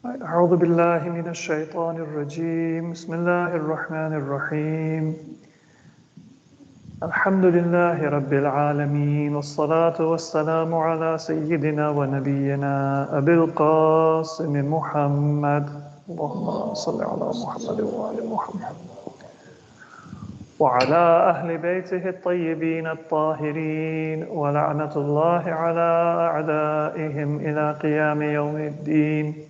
أعوذ بالله من الشيطان الرجيم بسم الله الرحمن الرحيم الحمد لله رب العالمين والصلاة والسلام على سيدنا ونبينا أبي القاسم محمد اللهم صل على محمد وآل محمد وعلى أهل بيته الطيبين الطاهرين ولعنة الله على أعدائهم إلى قيام يوم الدين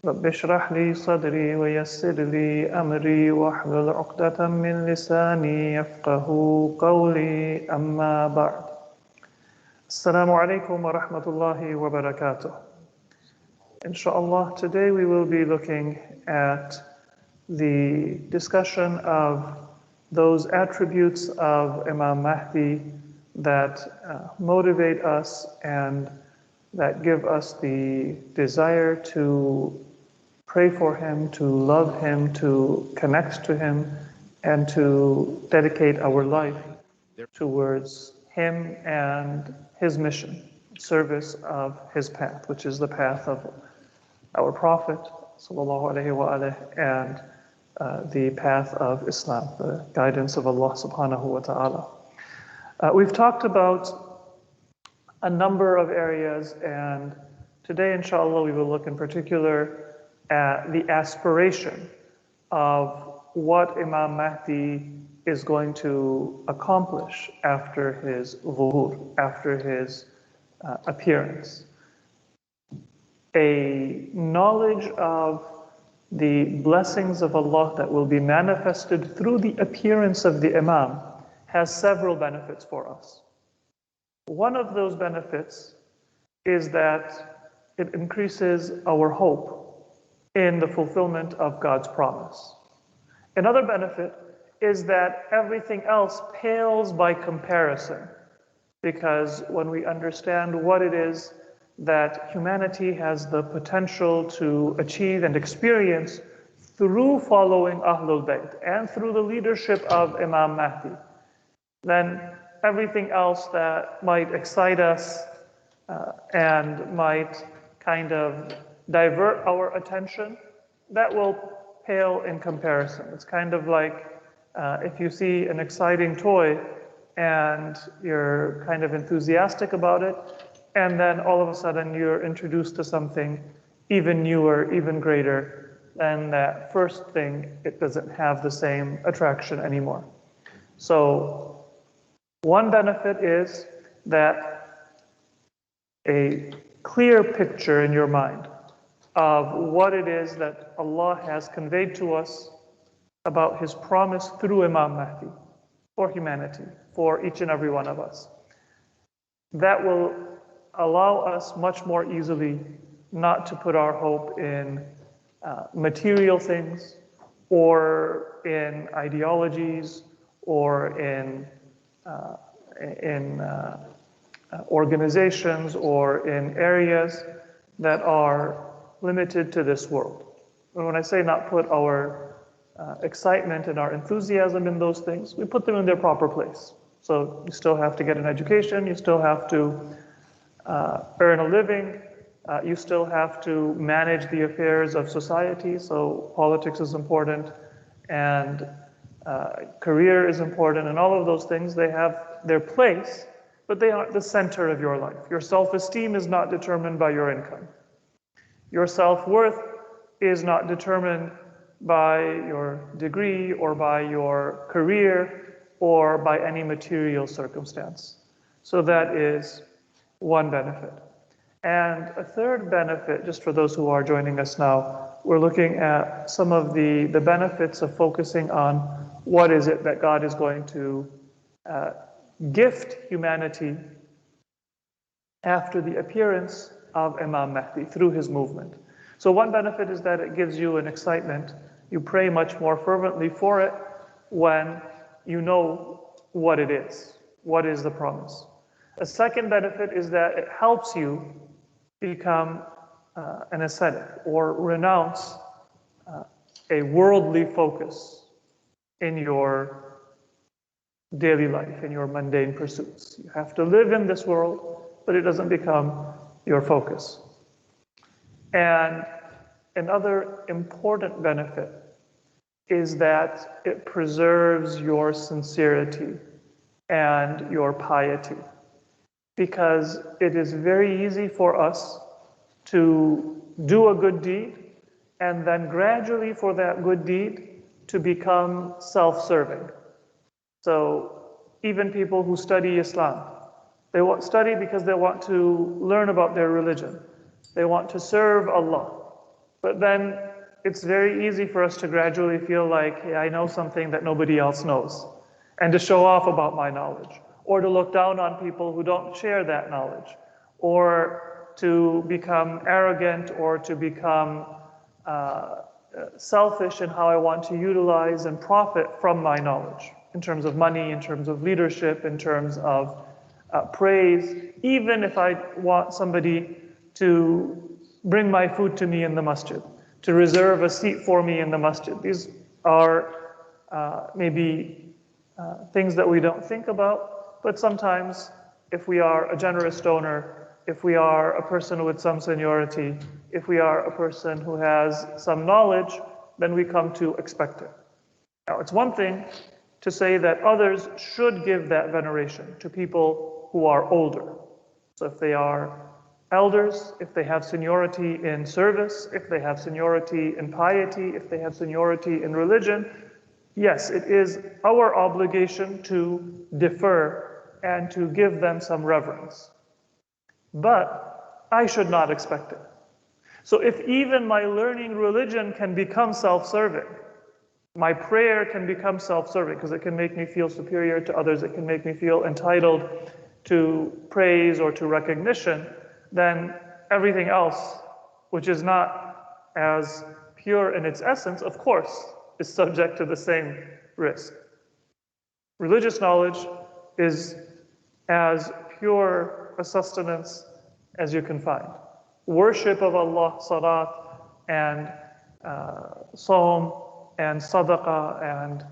رب اشرح لي صدري ويسر لي أمري واحلل عقدة من لساني يفقه قولي أما بعد السلام عليكم ورحمة الله وبركاته Inshallah, today we will be looking at the discussion of those attributes of Imam Mahdi that motivate us and that give us the desire to pray for him, to love him, to connect to him, and to dedicate our life towards him and his mission, service of his path, which is the path of our Prophet and the path of Islam, the guidance of Allah subhanahu wa ta'ala. We've talked about a number of areas, and today, inshallah, we will look in particular at the aspiration of what Imam Mahdi is going to accomplish after his zuhur, after his appearance. A knowledge of the blessings of Allah that will be manifested through the appearance of the Imam has several benefits for us. One of those benefits is that it increases our hope in the fulfillment of God's promise. Another benefit is that everything else pales by comparison, because when we understand what it is that humanity has the potential to achieve and experience through following Ahlul Bayt and through the leadership of Imam Mahdi, then everything else that might excite us and might kind of divert our attention, that will pale in comparison. It's kind of like if you see an exciting toy and you're kind of enthusiastic about it, and then all of a sudden you're introduced to something even newer, even greater than that first thing. It doesn't have the same attraction anymore. So one benefit is that a clear picture in your mind of what it is that Allah has conveyed to us about his promise through Imam Mahdi for humanity, for each and every one of us. That will allow us much more easily not to put our hope in material things or in ideologies or in organizations or in areas that are limited to this world. And when I say not put our excitement and our enthusiasm in those things, we put them in their proper place. So you still have to get an education, you still have to earn a living, you still have to manage the affairs of society, so politics is important, and career is important, and all of those things, they have their place, but they aren't the center of your life. Your self-esteem is not determined by your income. Your self-worth is not determined by your degree or by your career or by any material circumstance. So that is one benefit. And a third benefit, just for those who are joining us now, we're looking at some of the benefits of focusing on what is it that God is going to gift humanity after the appearance of Imam Mahdi through his movement. So one benefit is that it gives you an excitement. You pray much more fervently for it when you know what it is. What is the promise? A second benefit is that it helps you become an ascetic or renounce a worldly focus in your daily life, in your mundane pursuits. You have to live in this world, but it doesn't become your focus. And another important benefit is that it preserves your sincerity and your piety. Because it is very easy for us to do a good deed and then gradually for that good deed to become self-serving. So even people who study Islam, they study because they want to learn about their religion. They want to serve Allah. But then it's very easy for us to gradually feel like, hey, I know something that nobody else knows, and to show off about my knowledge, or to look down on people who don't share that knowledge, or to become arrogant, or to become selfish in how I want to utilize and profit from my knowledge, in terms of money, in terms of leadership, in terms of praise, even if I want somebody to bring my food to me in the masjid, to reserve a seat for me in the masjid. These are maybe things that we don't think about, but sometimes if we are a generous donor, if we are a person with some seniority, if we are a person who has some knowledge, then we come to expect it. Now, it's one thing to say that others should give that veneration to people who are older. So if they are elders, if they have seniority in service, if they have seniority in piety, if they have seniority in religion, yes, it is our obligation to defer and to give them some reverence. But I should not expect it. So if even my learning religion can become self-serving, my prayer can become self-serving because it can make me feel superior to others, it can make me feel entitled to praise or to recognition, then everything else, which is not as pure in its essence, of course, is subject to the same risk. Religious knowledge is as pure a sustenance as you can find. Worship of Allah, salat, and psalm, and sadaqah, and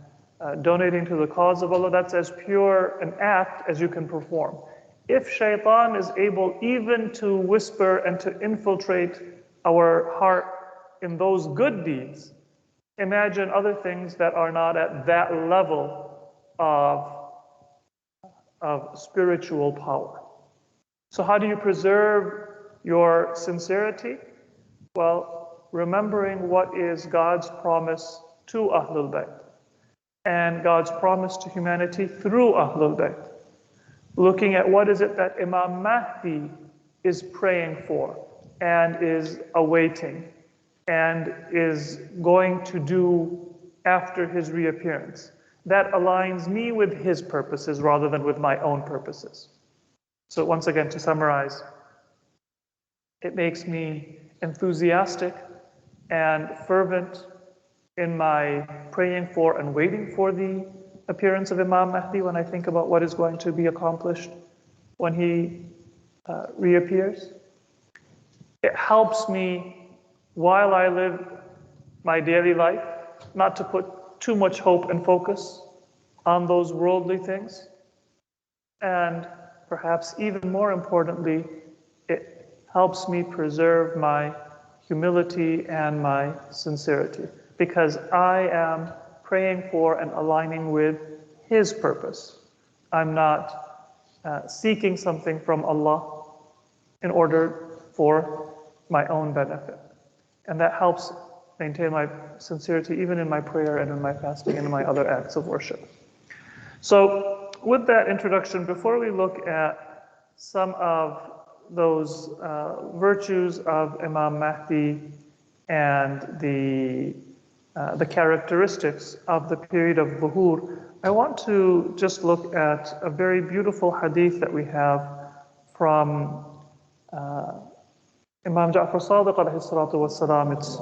donating to the cause of Allah, that's as pure an act as you can perform. If shaitan is able even to whisper and to infiltrate our heart in those good deeds, imagine other things that are not at that level of spiritual power. So how do you preserve your sincerity? Well, remembering what is God's promise to Ahlul Bayt and God's promise to humanity through Ahlul Bayt. Looking at what is it that Imam Mahdi is praying for and is awaiting and is going to do after his reappearance. That aligns me with his purposes rather than with my own purposes. So once again, to summarize, it makes me enthusiastic and fervent in my praying for and waiting for the appearance of Imam Mahdi when I think about what is going to be accomplished when he reappears. It helps me while I live my daily life not to put too much hope and focus on those worldly things. And perhaps even more importantly, it helps me preserve my humility and my sincerity, because I am praying for and aligning with His purpose. I'm not seeking something from Allah in order for my own benefit. And that helps maintain my sincerity even in my prayer and in my fasting and in my other acts of worship. So with that introduction, before we look at some of those virtues of Imam Mahdi and the characteristics of the period of Zuhur, I want to just look at a very beautiful hadith that we have from Imam Ja'far Sadiq alayhi salatu wassalam. It's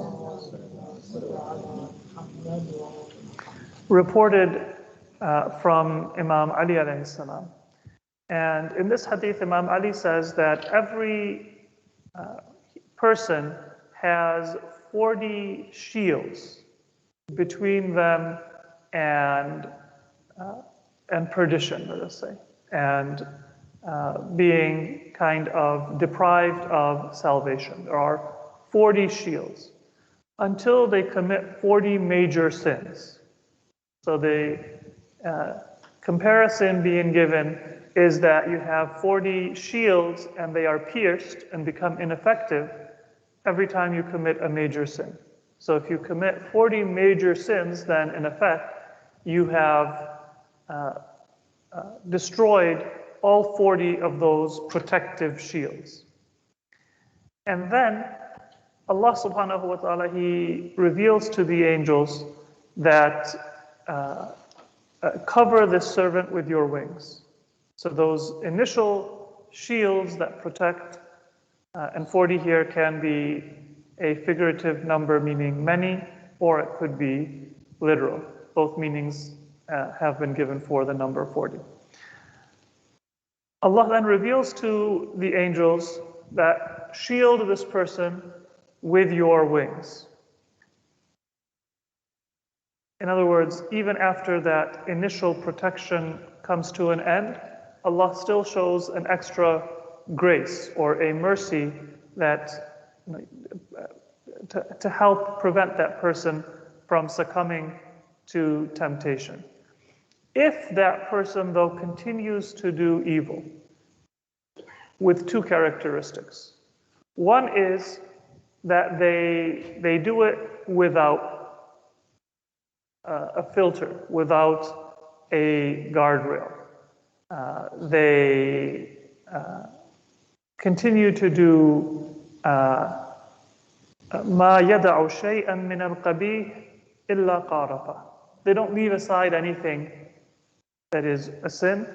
reported from Imam Ali alayhi salam. And in this hadith, Imam Ali says that every person has 40 shields between them and perdition, let us say, and being kind of deprived of salvation. There are 40 shields. until they commit 40 major sins. So the comparison being given is that you have 40 shields and they are pierced and become ineffective every time you commit a major sin. So if you commit 40 major sins, then in effect, you have destroyed all 40 of those protective shields. And then Allah subhanahu wa ta'ala, He reveals to the angels that cover this servant with your wings. So those initial shields that protect, and 40 here can be a figurative number meaning many, or it could be literal. Both meanings have been given for the number 40. Allah then reveals to the angels that shield this person with your wings. In other words, even after that initial protection comes to an end, Allah still shows an extra grace or a mercy that to help prevent that person from succumbing to temptation. If that person, though, continues to do evil with two characteristics. One is that they do it without a filter, without a guardrail. They continue to do ما يدع شيئا من القبيح إلا قارفه. They don't leave aside anything that is a sin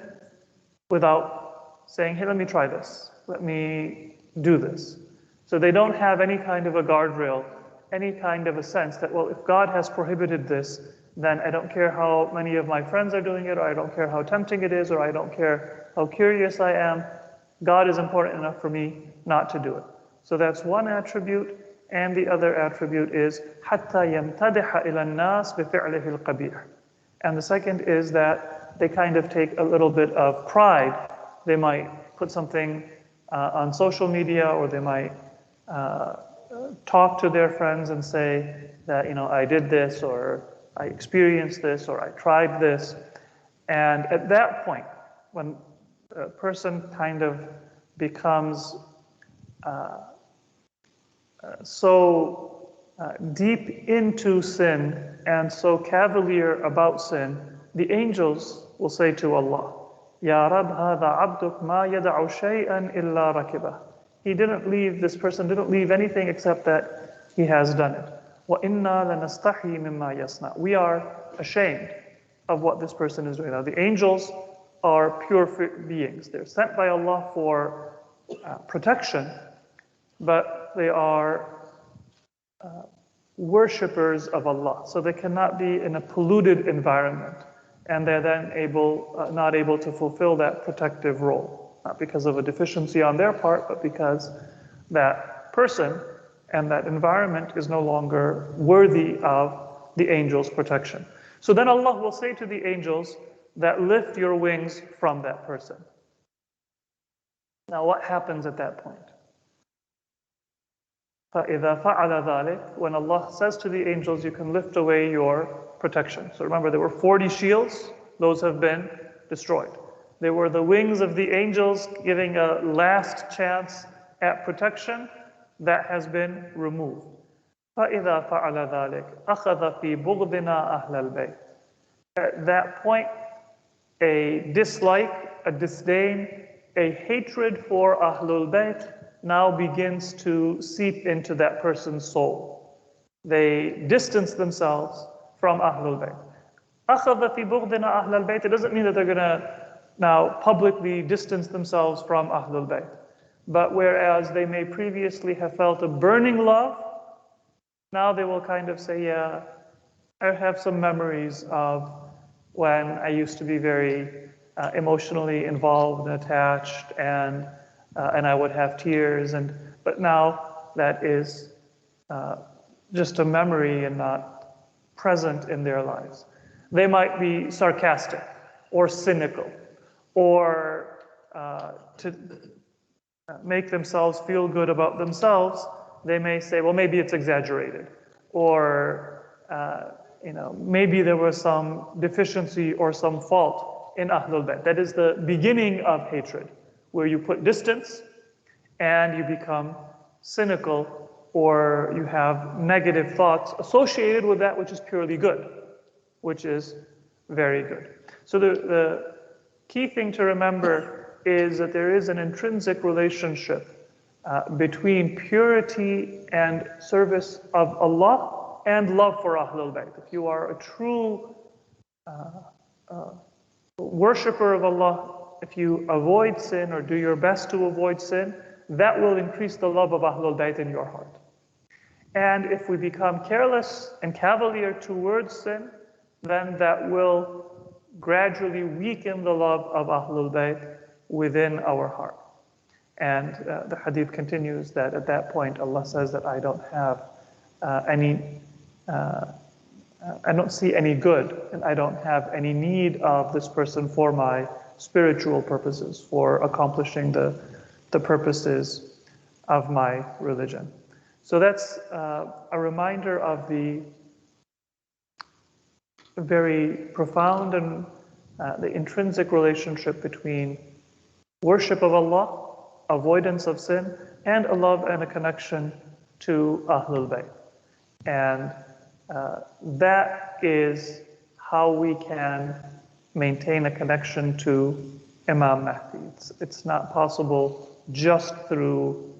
without saying, hey, let me try this. Let me do this. So they don't have any kind of a guardrail, any kind of a sense that, well, if God has prohibited this, then I don't care how many of my friends are doing it, or I don't care how tempting it is, or I don't care how curious I am. God is important enough for me not to do it. So that's one attribute. And the other attribute is حَتَّى يَمْتَدِحَ إِلَى النَّاسِ بِفِعْلِهِ الْقَبِيحِ. And the second is that they kind of take a little bit of pride. They might put something on social media, or they might talk to their friends and say that, I did this, or I experienced this, or I tried this. And at that point, when a person kind of becomes so deep into sin and so cavalier about sin, the angels will say to Allah, Ya Rab, hadha abduk ma yada'u shay'an illa rakibah. This person didn't leave anything except that he has done it. Wa inna lanastahi mimma yasna. We are ashamed of what this person is doing. Now, the angels are pure beings. They're sent by Allah for protection, but they are worshippers of Allah. So they cannot be in a polluted environment, and they're then not able to fulfill that protective role. Not because of a deficiency on their part, but because that person and that environment is no longer worthy of the angels' protection. So then Allah will say to the angels that lift your wings from that person. Now what happens at that point? فَإِذَا فَعَلَ ذَلِكَ. When Allah says to the angels, you can lift away your protection. So remember, there were 40 shields. Those have been destroyed. There were the wings of the angels giving a last chance at protection. That has been removed. فَإِذَا فَعَلَ ذَلِكَ أَخَذَ فِي بُغْضِنَا أَهْلَ الْبَيْتِ. At that point, a dislike, a disdain, a hatred for Ahlul Bayt now begins to seep into that person's soul. They distance themselves from Ahlul Bayt. أَخَذَ فِي بُغْضِنَا أَهْلَ الْبَيْتِ. It doesn't mean that they're going to now publicly distance themselves from Ahlul Bayt. But whereas they may previously have felt a burning love, now they will kind of say, yeah, I have some memories of when I used to be very emotionally involved and attached, and I would have tears, but now that is just a memory and not present in their lives. They might be sarcastic or cynical, or to make themselves feel good about themselves, they may say, well, maybe it's exaggerated, or maybe there was some deficiency or some fault in Ahlul Bayt. That is the beginning of hatred, where you put distance and you become cynical, or you have negative thoughts associated with that which is purely good, which is very good. So the key thing to remember is that there is an intrinsic relationship between purity and service of Allah and love for Ahlul Bayt. If you are a true worshipper of Allah, if you avoid sin or do your best to avoid sin, that will increase the love of Ahlul Bayt in your heart. And if we become careless and cavalier towards sin, then that will gradually weaken the love of Ahlul Bayt within our heart. And the hadith continues that at that point Allah says that I don't have I don't see any good, and I don't have any need of this person for my spiritual purposes, for accomplishing the purposes of my religion. So that's a reminder of the very profound and the intrinsic relationship between worship of Allah, avoidance of sin, and a love and a connection to Ahlul Bayt. And that is how we can maintain a connection to Imam Mahdi. It's not possible just through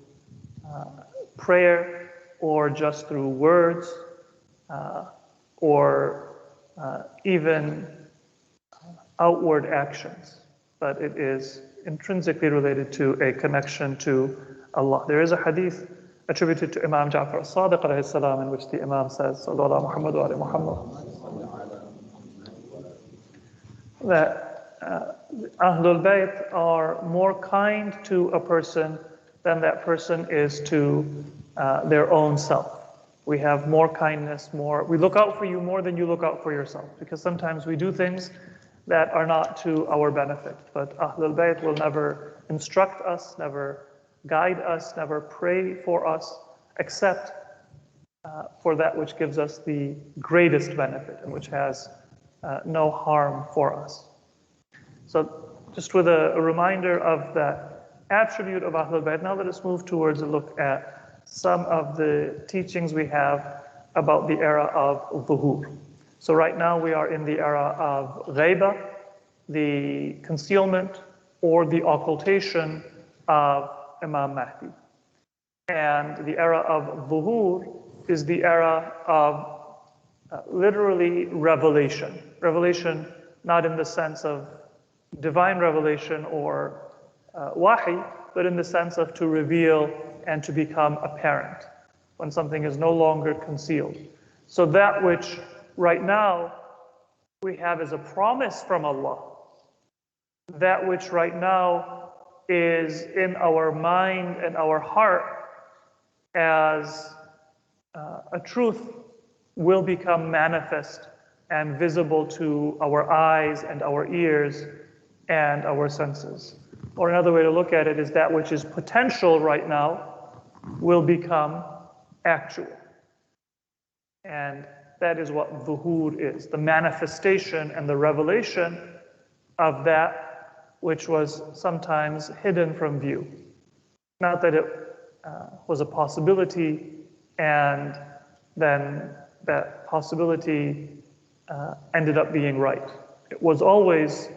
prayer or just through words or even outward actions, but it is intrinsically related to a connection to Allah. There is a hadith attributed to Imam Ja'far al-Sadiq alayhi salam, in which the Imam says, Sallallahu Muhammad wa ali Muhammad, that Ahlul Bayt are more kind to a person than that person is to their own self. We have more kindness, we look out for you more than you look out for yourself, because sometimes we do things that are not to our benefit. But Ahlul Bayt will never instruct us, never guide us, never pray for us, except for that which gives us the greatest benefit and which has no harm for us. So just with a reminder of that attribute of Ahlul Bayt, now let us move towards a look at some of the teachings we have about the era of Dhuhur. So right now we are in the era of Ghaiba, the concealment or the occultation of Imam Mahdi. And the era of Dhuhur is the era of literally revelation. Revelation not in the sense of divine revelation or wahi, but in the sense of to reveal and to become apparent, when something is no longer concealed. So that which right now we have as a promise from Allah, that which right now is in our mind and our heart as a truth, will become manifest and visible to our eyes and our ears and our senses. Or another way to look at it is that which is potential right now will become actual. And that is what Dhuhur is, the manifestation and the revelation of that which was sometimes hidden from view. Not that it was a possibility and then that possibility ended up being right. It was always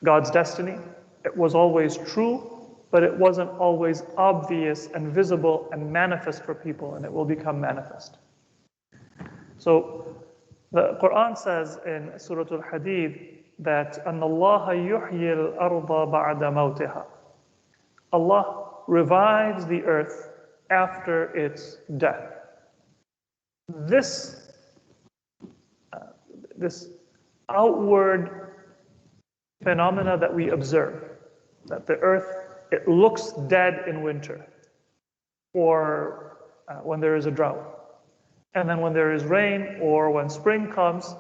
God's destiny. It was always true, but it wasn't always obvious and visible and manifest for people, and it will become manifest. So the Quran says in Surah Al-Hadid that أَنَّ اللَّهَ يُحْيِي الْأَرْضَ بَعْدَ مَوْتِهَا. Allah revives the earth after its death. This outward phenomena that we observe, that the earth, it looks dead in winter or when there is a drought. And then when there is rain or when spring comes,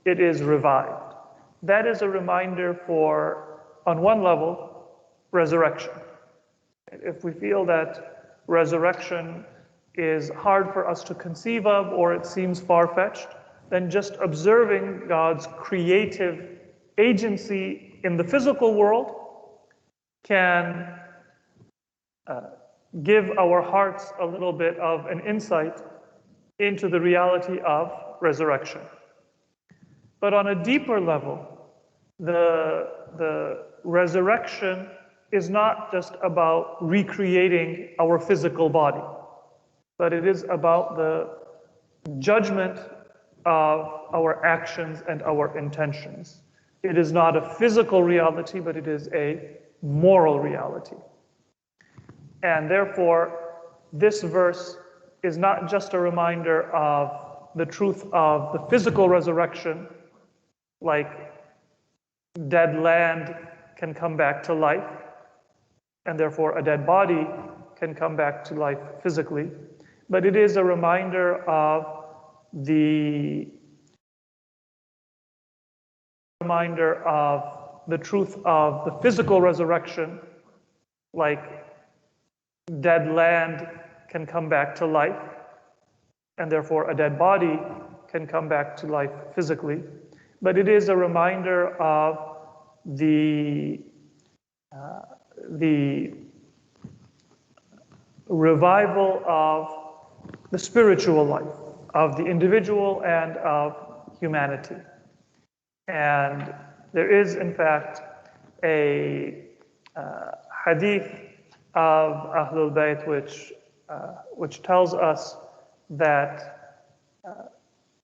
it is revived. That is a reminder for, on one level, resurrection. If we feel that resurrection is hard for us to conceive of or it seems far-fetched, then just observing God's creative agency in the physical world can give our hearts a little bit of an insight into the reality of resurrection. But on a deeper level, the resurrection is not just about recreating our physical body, but it is about the judgment of our actions and our intentions. It is not a physical reality, but it is a moral reality. And therefore, this verse is not just a reminder of the truth of the physical resurrection, like dead land can come back to life, and therefore a dead body can come back to life physically, but it is a reminder of the truth of the physical resurrection, like dead land can come back to life, and therefore a dead body can come back to life physically. But it is a reminder of the revival of the spiritual life of the individual and of humanity. And there is, in fact, a hadith of Ahlul Bayt which tells us that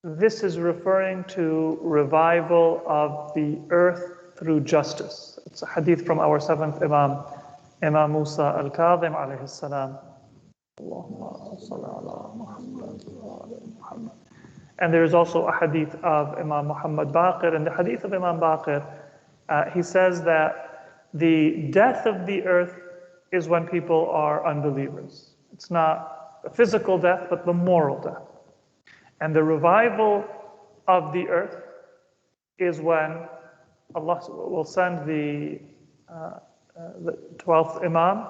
this is referring to revival of the earth through justice. It's a hadith from our seventh Imam, Imam Musa al-Kadhim alayhi salam. And there is also a hadith of Imam Muhammad Baqir. In the hadith of Imam Baqir, he says that the death of the earth is when people are unbelievers. It's not a physical death, but the moral death. And the revival of the earth is when Allah will send the 12th Imam,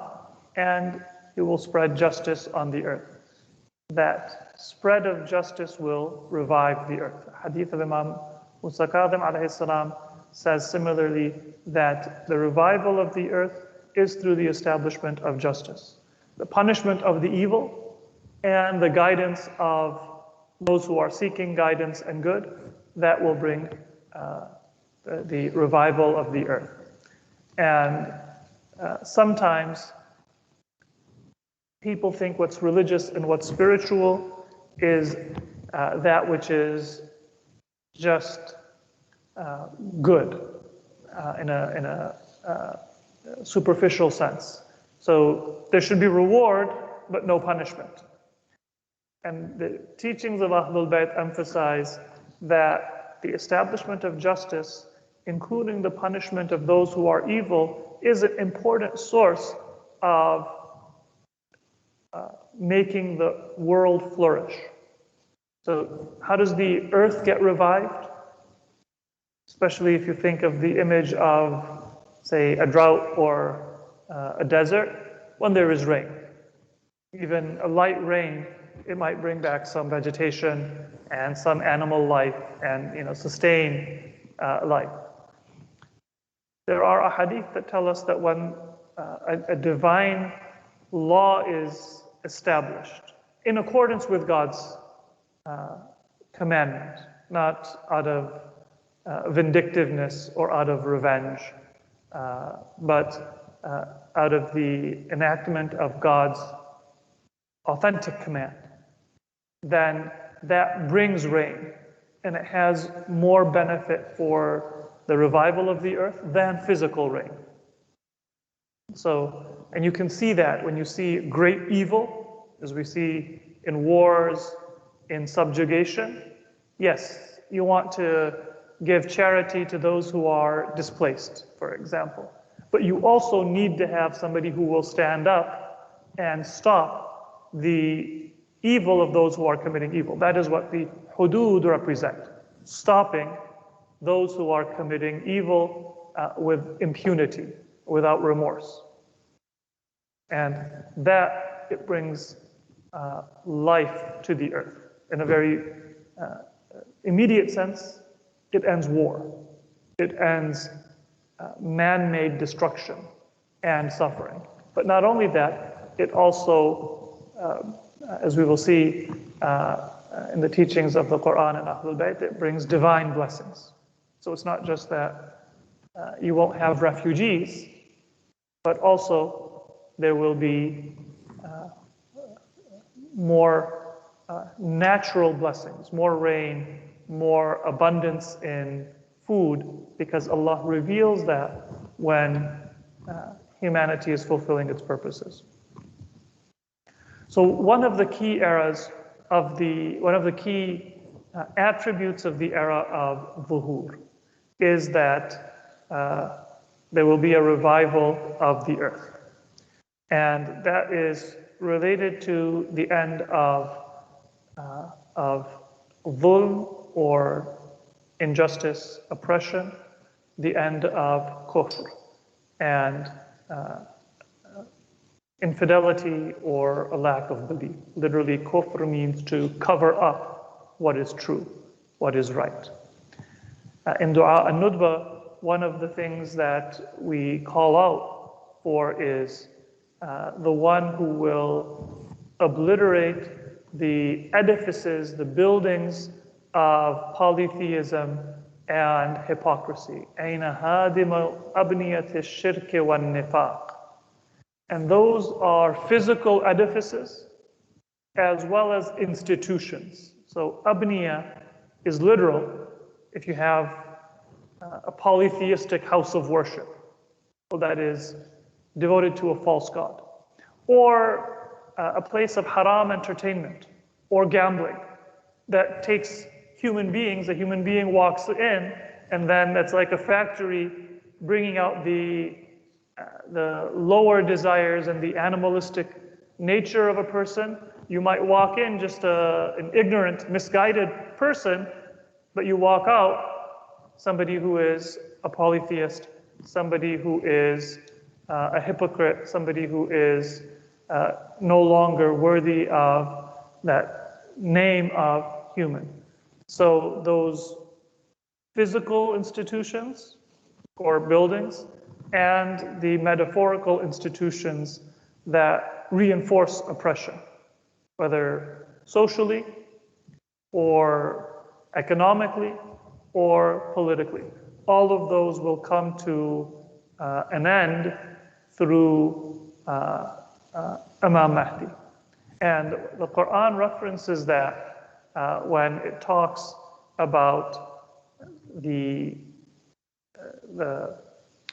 and He will spread justice on the earth. That spread of justice will revive the earth. Hadith of Imam Musa Kadhim alayhi salam says similarly that the revival of the earth is through the establishment of justice, the punishment of the evil, and the guidance of those who are seeking guidance and good. That will bring the revival of the earth. And sometimes people think what's religious and what's spiritual is that which is just good in a superficial sense. So there should be reward, but no punishment. And the teachings of Ahlul Bayt emphasize that the establishment of justice, including the punishment of those who are evil, is an important source of making the world flourish. So how does the earth get revived? Especially if you think of the image of, say, a drought or a desert, when there is rain. Even a light rain, it might bring back some vegetation and some animal life and sustain life. There are ahadith that tell us that when a divine law is established in accordance with God's commandment, not out of vindictiveness or out of revenge, but out of the enactment of God's authentic command, then that brings rain, and it has more benefit for the revival of the earth than physical rain. So, and you can see that when you see great evil, as we see in wars, in subjugation. Yes, you want to give charity to those who are displaced, for example. But you also need to have somebody who will stand up and stop the evil of those who are committing evil. That is what the hudud represent, stopping those who are committing evil with impunity, without remorse. And that, it brings life to the earth. In a very immediate sense, it ends war. It ends man-made destruction and suffering. But not only that, it also, as we will see in the teachings of the Quran and Ahlul Bayt, it brings divine blessings. So it's not just that you won't have refugees, but also there will be more natural blessings, more rain, more abundance in food, because Allah reveals that when humanity is fulfilling its purposes. So one of the key attributes of the era of Zuhur is that there will be a revival of the earth. And that is related to the end of dhulm, or injustice, oppression, the end of kufr, and infidelity or a lack of belief. Literally, kufr means to cover up what is true, what is right. In Dua al-Nudba, one of the things that we call out for is the one who will obliterate the edifices, the buildings of polytheism and hypocrisy. أَيْنَ هَادِمَ أَبْنِيَةِ الشِّرْكِ وَالنِّفَاقِ. And those are physical edifices as well as institutions. So abniya is literal. If you have a polytheistic house of worship, well, that is devoted to a false god, or a place of haram entertainment or gambling that takes human beings, a human being walks in, and then that's like a factory bringing out the lower desires and the animalistic nature of a person. You might walk in just an ignorant, misguided person, but you walk out somebody who is a polytheist, somebody who is a hypocrite, somebody who is no longer worthy of that name of human. So those physical institutions or buildings and the metaphorical institutions that reinforce oppression, whether socially or economically or politically. All of those will come to an end through Imam Mahdi. And the Quran references that when it talks about the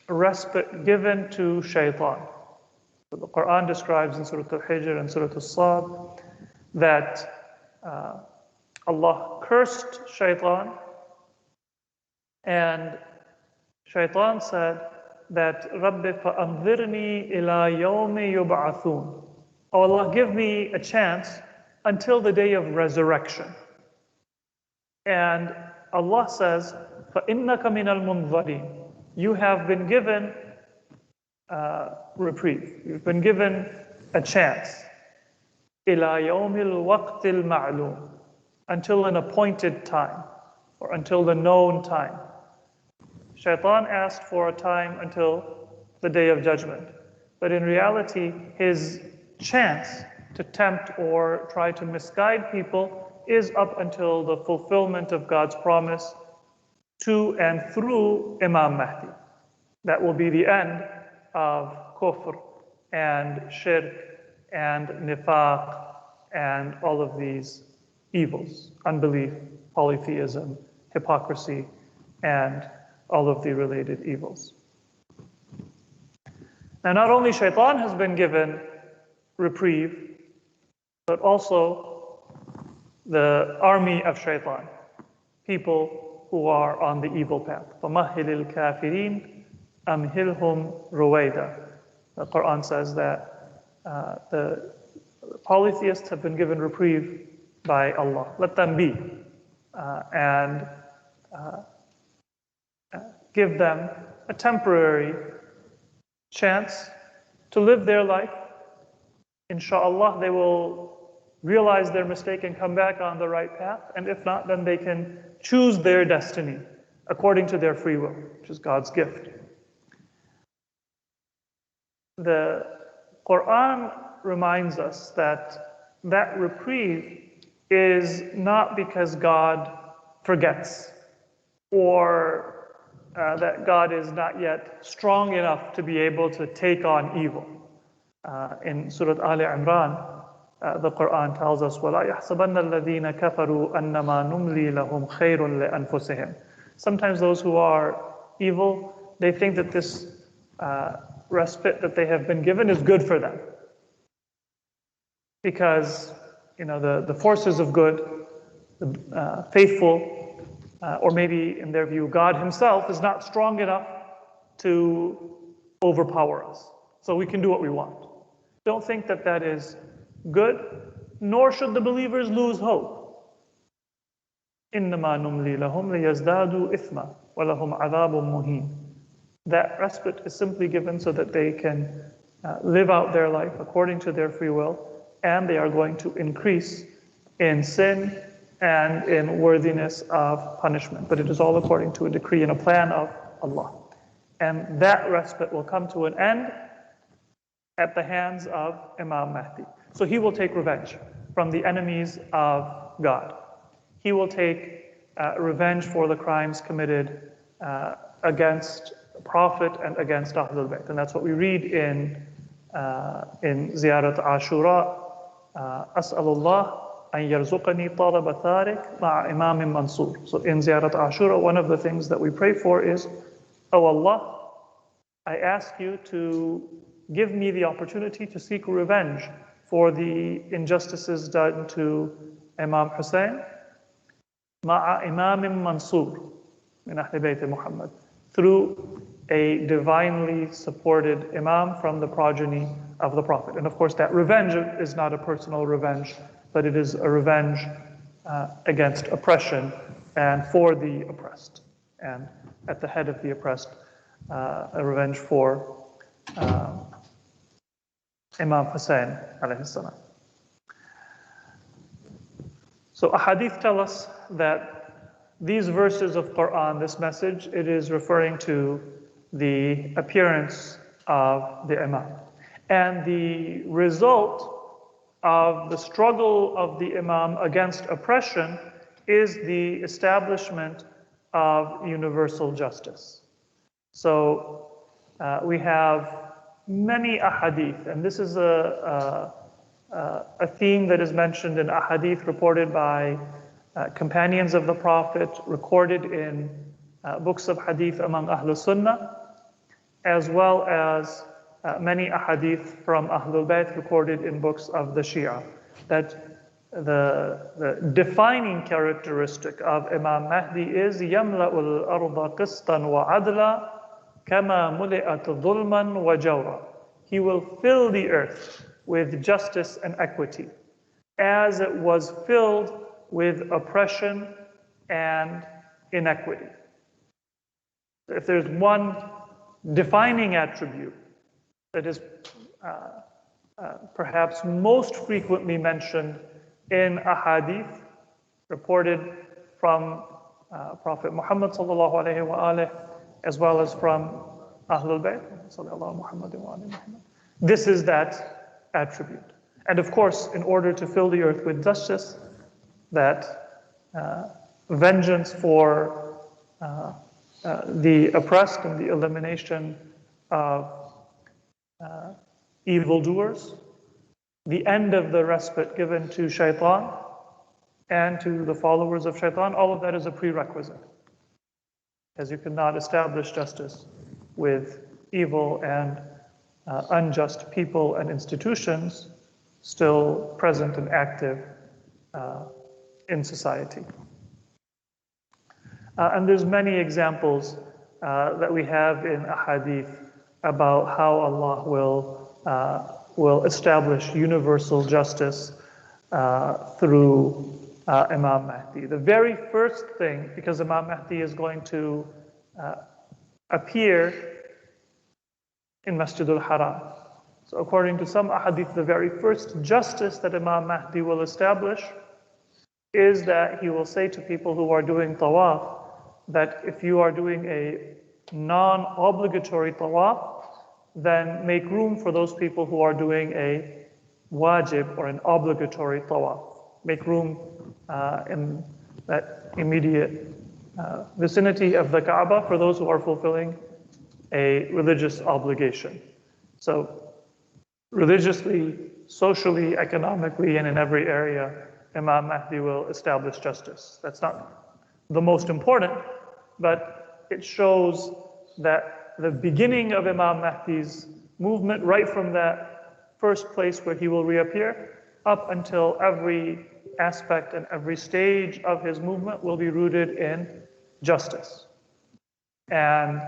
respite given to shaitan. So the Quran describes in Surah Al-Hijr and Surah Al-Sad that Allah cursed shaitan, and shaitan said that Rabbi fa'anzirni ila yawmi yub'athun. Oh Allah, give me a chance until the day of resurrection. And Allah says, فَإِنَّكَ مِنَ الْمُنظَرِينَ. You have been given reprieve. You've been given a chance. إِلَى يَوْمِ الْوَقْتِ الْمَعْلُومِ. Until an appointed time, or until the known time. Shaitan asked for a time until the day of judgment. But in reality, his chance to tempt or try to misguide people is up until the fulfillment of God's promise to and through Imam Mahdi. That will be the end of kufr and shirk and nifaq and all of these evils, unbelief, polytheism, hypocrisy, and all of the related evils. Now, not only shaitan has been given reprieve, but also the army of shaitan, people who are on the evil path. فَمَهِّلِ الْكَافِرِينَ أَمْهِلْهُمْ رُوَيْدًا. The Quran says that the polytheists have been given reprieve by Allah. Let them be, and give them a temporary chance to live their life. Inshallah, they will realize their mistake and come back on the right path. And if not, then they can choose their destiny according to their free will, which is God's gift. The Quran reminds us that that reprieve is not because God forgets or that God is not yet strong enough to be able to take on evil. In Surah Al Imran, the Quran tells us, وَلَا يَحْسَبَنَّ الَّذِينَ كَفَرُوا أَنَّمَا نُمْلِي لَهُمْ خَيْرٌ لِأَنفُسِهِمْ. Sometimes those who are evil, they think that this respite that they have been given is good for them. Because, the forces of good, the faithful, or maybe in their view, God himself is not strong enough to overpower us. So we can do what we want. Don't think that that is good, nor should the believers lose hope. إِنَّمَا نُمْلِي لَهُمْ لِيَزْدَادُوا إِثْمًا وَلَهُمْ عَذَابٌ مُهِينٌ. That respite is simply given so that they can live out their life according to their free will, and they are going to increase in sin and in worthiness of punishment. But it is all according to a decree and a plan of Allah. And that respite will come to an end at the hands of Imam Mahdi. So he will take revenge from the enemies of God. He will take revenge for the crimes committed against the Prophet and against Ahlul Bayt. And that's what we read in Ziyarat Ashura. As'alullah an yarzuqani talaba tharik ma'a Imam Mansur. So in Ziyarat Ashura, one of the things that we pray for is, "Oh Allah, I ask you to give me the opportunity to seek revenge for the injustices done to Imam Hussein, ma'a Imam Mansur, min Ahl Bayt Muhammad, through a divinely supported Imam from the progeny of the Prophet." And of course, that revenge is not a personal revenge, but it is a revenge against oppression and for the oppressed. And at the head of the oppressed, a revenge for Imam Hussein alayhi salam. So ahadith tell us that these verses of Quran, this message, it is referring to the appearance of the Imam. And the result of the struggle of the Imam against oppression is the establishment of universal justice. So we have many ahadith, and this is a theme that is mentioned in ahadith reported by companions of the Prophet, recorded in books of hadith among Ahlul Sunnah, as well as many ahadith from Ahlul Bayt recorded in books of the Shia, that the defining characteristic of Imam Mahdi is يَمْلَأُ الْأَرْضَ قِسْطًا وَعَدْلًا كَمَا مُلِئَتْ ظُلْمًا وَجَوْرًا. He will fill the earth with justice and equity, as it was filled with oppression and inequity. If there's one defining attribute that is perhaps most frequently mentioned in ahadith reported from Prophet Muhammad sallallahu alaihi wa as well as from Ahlul Bayt, this is that attribute. And of course, in order to fill the earth with justice, that vengeance for the oppressed and the elimination of evildoers, the end of the respite given to shaitan and to the followers of shaitan, all of that is a prerequisite. As you cannot establish justice with evil and unjust people and institutions still present and active in society. And there's many examples that we have in ahadith about how Allah will establish universal justice through Imam Mahdi. The very first thing, because Imam Mahdi is going to appear in Masjid al-Haram. So according to some ahadith, the very first justice that Imam Mahdi will establish is that he will say to people who are doing tawaf that if you are doing a non-obligatory tawaf, then make room for those people who are doing a wajib or an obligatory tawaf. Make room in that immediate vicinity of the Kaaba for those who are fulfilling a religious obligation. So religiously, socially, economically, and in every area, Imam Mahdi will establish justice. That's not the most important, but it shows that the beginning of Imam Mahdi's movement, right from that first place where he will reappear, up until every aspect and every stage of his movement will be rooted in justice. And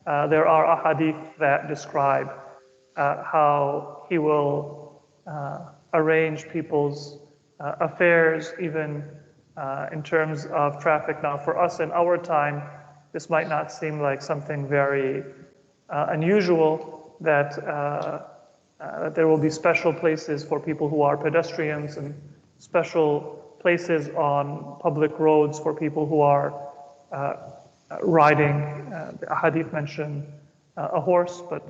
there are ahadith that describe how he will arrange people's affairs, even in terms of traffic. Now, for us in our time, this might not seem like something very unusual that there will be special places for people who are pedestrians and special places on public roads for people who are riding. The hadith mention a horse, but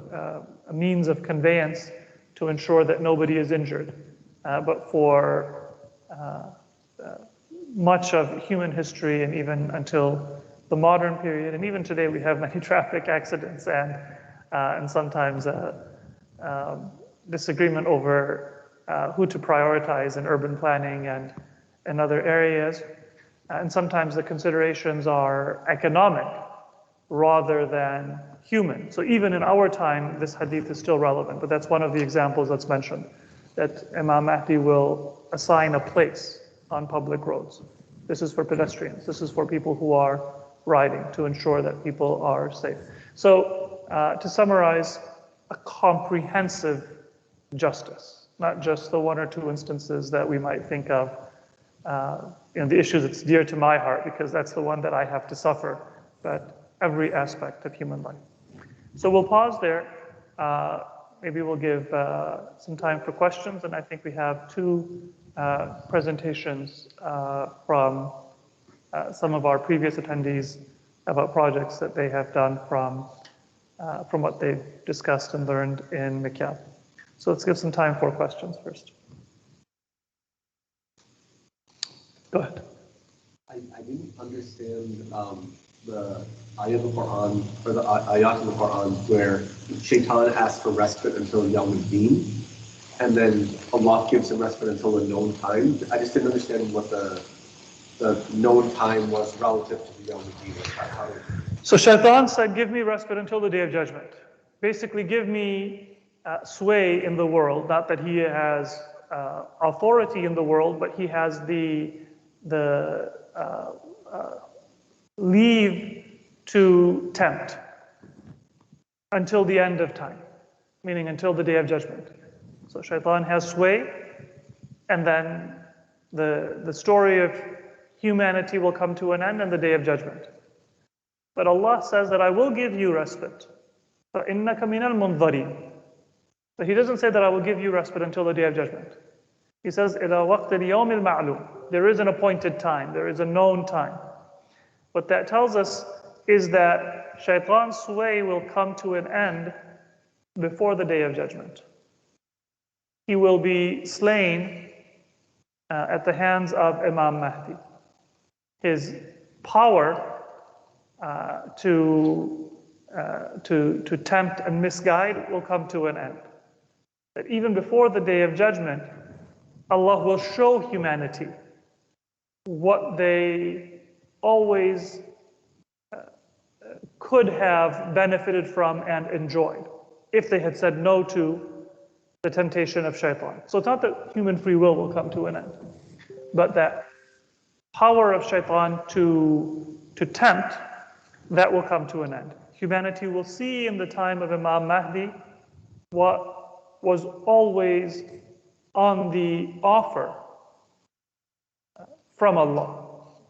a means of conveyance to ensure that nobody is injured. But for much of human history, and even until the modern period, and even today, we have many traffic accidents and sometimes disagreement over who to prioritize in urban planning and in other areas. And sometimes the considerations are economic rather than human. So even in our time, this hadith is still relevant, but that's one of the examples that's mentioned, that Imam Mahdi will assign a place on public roads. This is for pedestrians. This is for people who are riding, to ensure that people are safe. So to summarize, a comprehensive justice, not just the one or two instances that we might think of. The issue that's dear to my heart, because that's the one that I have to suffer, but every aspect of human life. So we'll pause there. Maybe we'll give some time for questions, and I think we have two presentations from some of our previous attendees about projects that they have done from what they've discussed and learned in Mikyab. So let's give some time for questions first. Go ahead. I didn't understand the ayat of the Quran, or the ayat of the Quran, where Shaitan asks for respite until Yawm al-Din, and then Allah gives him respite until a known time. I just didn't understand what the known time was relative to the Yawm al-Din. So Shaitan said, give me respite until the Day of Judgment. Basically, give me sway in the world. Not that he has authority in the world, but he has the leave to tempt until the end of time, meaning until the Day of Judgment. So Shaitan has sway, and then the story of humanity will come to an end in the Day of Judgment. But Allah says that I will give you respite. فَإِنَّكَ مِنَ الْمُنظَرِينَ. So He doesn't say that I will give you respite until the Day of Judgment. He says, إِلَى وَقْتِ الْيَوْمِ الْمَعْلُومِ. There is an appointed time, there is a known time. What that tells us is that Shaitan's sway will come to an end before the Day of Judgment. He will be slain at the hands of Imam Mahdi. His power to tempt and misguide will come to an end. That even before the Day of Judgment, Allah will show humanity what they always could have benefited from and enjoyed if they had said no to the temptation of Shaitan. So it's not that human free will come to an end, but that power of Shaitan to tempt, that will come to an end. Humanity will see in the time of Imam Mahdi what was always on the offer from Allah,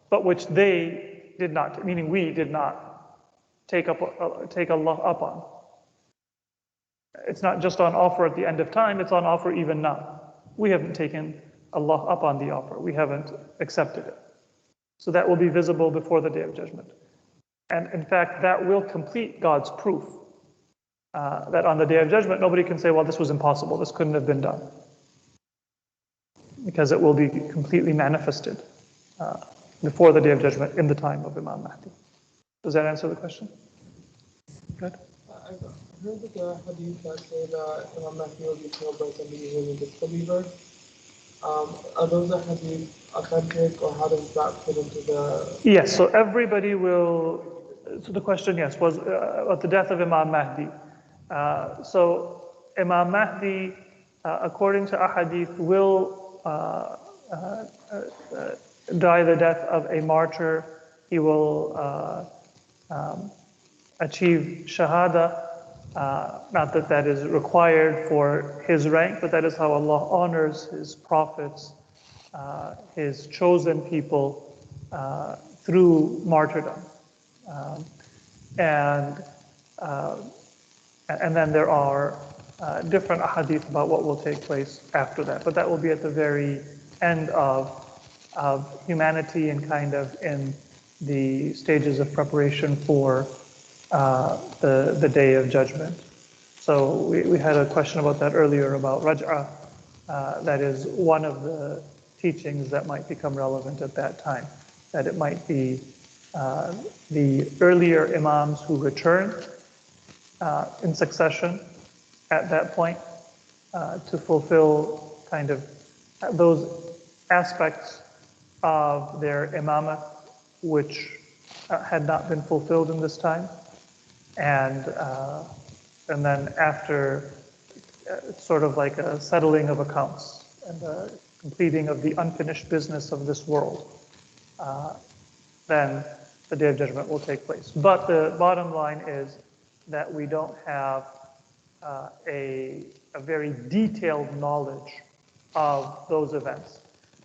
but which they did not, meaning we did not take Allah up on. It's not just on offer at the end of time, it's on offer even now. We haven't taken Allah up on the offer. We haven't accepted it. So that will be visible before the Day of Judgment. And in fact, that will complete God's proof that on the Day of Judgment, nobody can say, well, this was impossible, this couldn't have been done. Because it will be completely manifested before the Day of Judgment in the time of Imam Mahdi. Does that answer the question? Good. I've heard that there are hadith that say that Imam Mahdi will be killed by somebody who is a disbeliever. Are those hadith authentic, or how does that fit into the... Yes, so everybody will... So the question, yes, was about the death of Imam Mahdi. So Imam Mahdi, according to ahadith, will die the death of a martyr. He will achieve Shahada. Not that that is required for his rank, but that is how Allah honors His prophets, His chosen people, through martyrdom. And then there are different ahadith about what will take place after that, but that will be at the very end of humanity and kind of in the stages of preparation for the Day of Judgment. So we had a question about that earlier about Raj'ah. That is one of the teachings that might become relevant at that time, that it might be the earlier Imams who return in succession at that point to fulfill kind of those aspects of their imamah which had not been fulfilled in this time, and then after it's sort of like a settling of accounts and the completing of the unfinished business of this world, then the Day of Judgment will take place. But the bottom line is that we don't have a very detailed knowledge of those events.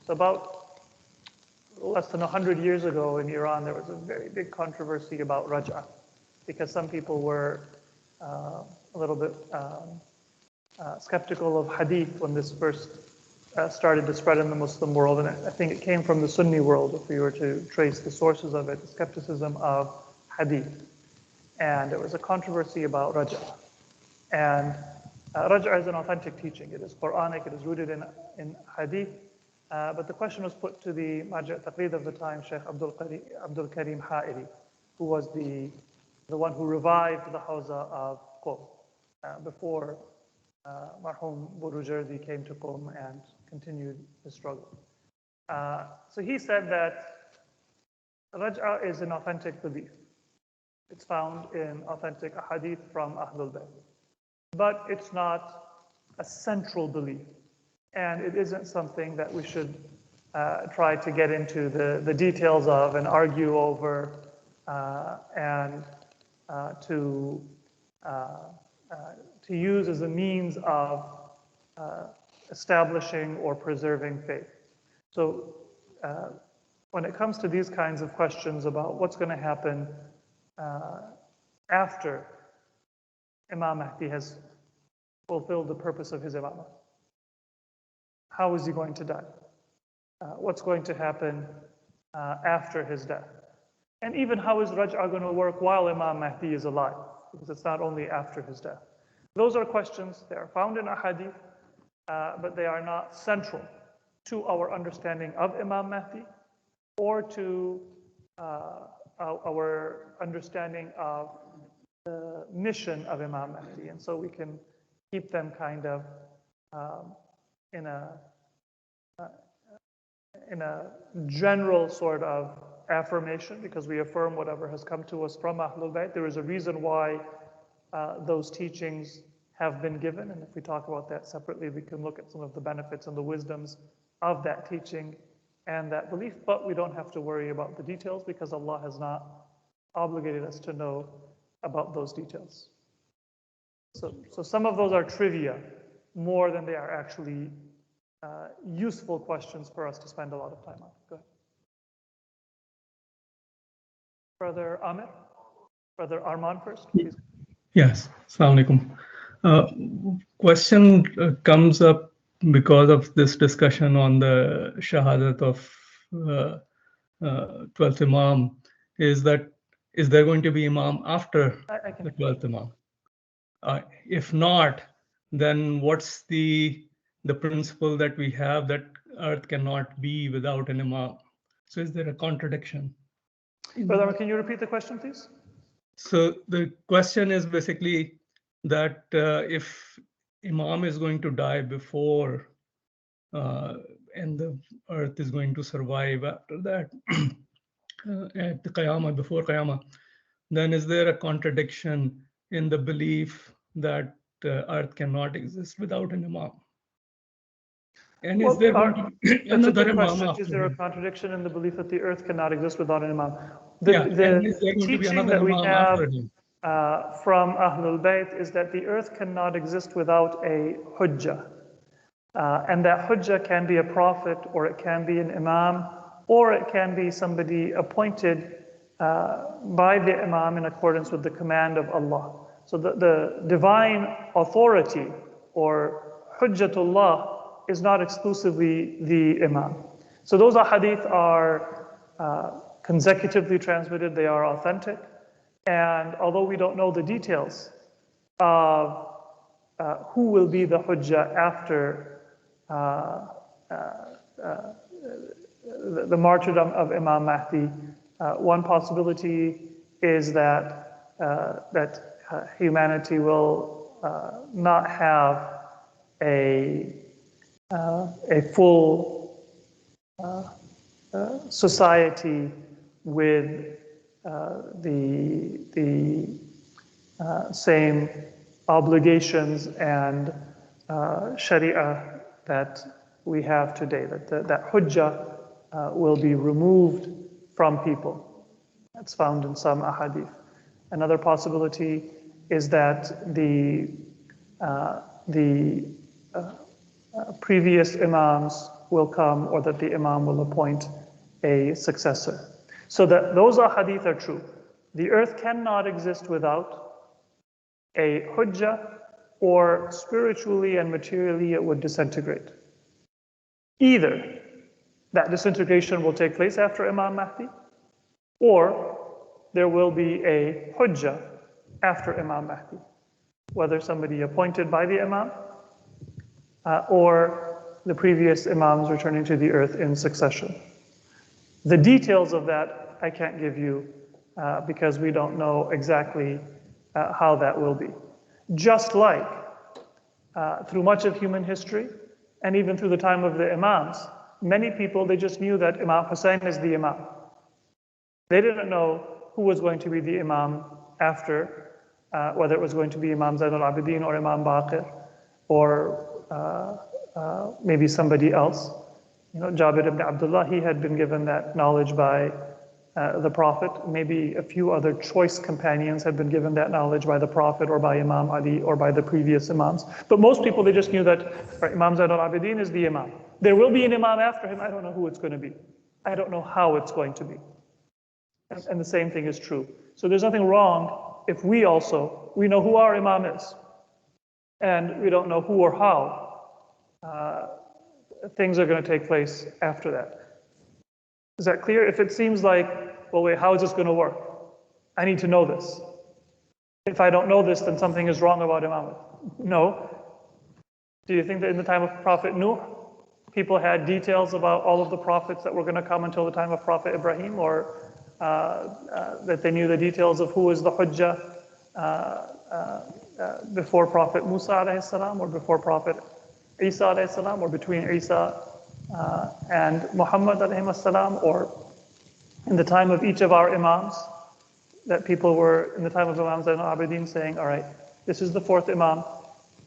So about less than 100 years ago in Iran, there was a very big controversy about Raj'ah, because some people were a little bit skeptical of hadith when this first started to spread in the Muslim world, and I think it came from the Sunni world, if we were to trace the sources of it, the skepticism of hadith. And there was a controversy about Raj'ah. And Raj'ah is an authentic teaching. It is Quranic, it is rooted in hadith. But the question was put to the Marja' Taqlid of the time, Sheikh Abdul Karim Ha'iri, who was the one who revived the Hawza of Qom before Marhum Burujerdi came to Qom and continued the struggle. So he said that Raj'ah is an authentic belief. It's found in authentic hadith from Ahlul Bayt. But it's not a central belief. And it isn't something that we should try to get into the details of and argue over and to use as a means of establishing or preserving faith. So when it comes to these kinds of questions about what's going to happen after Imam Mahdi has fulfilled the purpose of his imamah, how is he going to die? What's going to happen after his death? And even how is Raj'ah going to work while Imam Mahdi is alive? Because it's not only after his death. Those are questions, they are found in ahadith, but they are not central to our understanding of Imam Mahdi or to our understanding of the mission of Imam Mahdi. And so we can keep them kind of in a general sort of affirmation, because we affirm whatever has come to us from Ahlul Bayt. There is a reason why those teachings have been given, and if we talk about that separately, we can look at some of the benefits and the wisdoms of that teaching and that belief, but we don't have to worry about the details because Allah has not obligated us to know about those details. So some of those are trivia more than they are actually useful questions for us to spend a lot of time on. Go ahead. Brother Amir? Brother Arman first, please. Yes, Assalamu alaikum. Uh, Question comes up because of this discussion on the Shahadat of 12th Imam, is there going to be Imam after the 12th Imam? If not, then what's the principle that we have that earth cannot be without an Imam? So is there a contradiction? Brother, can you repeat the question, please? So the question is basically that if Imam is going to die before and the earth is going to survive after that, at the Qiyamah, before Qiyamah, then is there a contradiction in the belief that earth cannot exist without an Imam? And is there going to be another Imam after Is there a him? contradiction in the belief that the earth cannot exist without an Imam? And is there going to be teaching another that we Imam have after him? from Ahlul Bayt is that the earth cannot exist without a hujjah. And that hujjah can be a prophet, or it can be an imam, or it can be somebody appointed by the imam in accordance with the command of Allah. So the divine authority or hujjatullah is not exclusively the imam. So those ahadith are consecutively transmitted, they are authentic. And although we don't know the details of who will be the hujjah after the martyrdom of Imam Mahdi, one possibility is that humanity will not have a full society with the same obligations and sharia that we have today, that hujjah will be removed from people. That's found in some ahadith. Another possibility is that the previous imams will come, or that the imam will appoint a successor. So that those ahadith are true. The earth cannot exist without a hujjah, or spiritually and materially it would disintegrate. Either that disintegration will take place after Imam Mahdi, or there will be a hujjah after Imam Mahdi, whether somebody appointed by the Imam or the previous Imams returning to the earth in succession. The details of that I can't give you because we don't know exactly how that will be. Just like through much of human history, and even through the time of the Imams, many people, they just knew that Imam Hussein is the Imam. They didn't know who was going to be the Imam after, whether it was going to be Imam Zain al-Abidin or Imam Baqir, or maybe somebody else. You know, Jabir ibn Abdullah, he had been given that knowledge by the Prophet. Maybe a few other choice companions had been given that knowledge by the Prophet or by Imam Ali or by the previous Imams. But most people, they just knew that Imam Zain al-Abidin is the Imam. There will be an Imam after him. I don't know who it's going to be. I don't know how it's going to be. And the same thing is true. So there's nothing wrong if we know who our Imam is. And we don't know who or how things are going to take place after that. Is that clear? If it seems like, well, wait, how is this going to work? I need to know this. If I don't know this, then something is wrong about Imamah. No. Do you think that in the time of Prophet Nuh, people had details about all of the prophets that were going to come until the time of Prophet Ibrahim, or that they knew the details of who is the Hujjah before Prophet Musa alayhi salam, or before Prophet Isa alayhi salam, or between Isa and Muhammad alayhi salam, or in the time of each of our Imams, that people were, in the time of Imam Zain al-Abidin, saying, all right, this is the fourth Imam,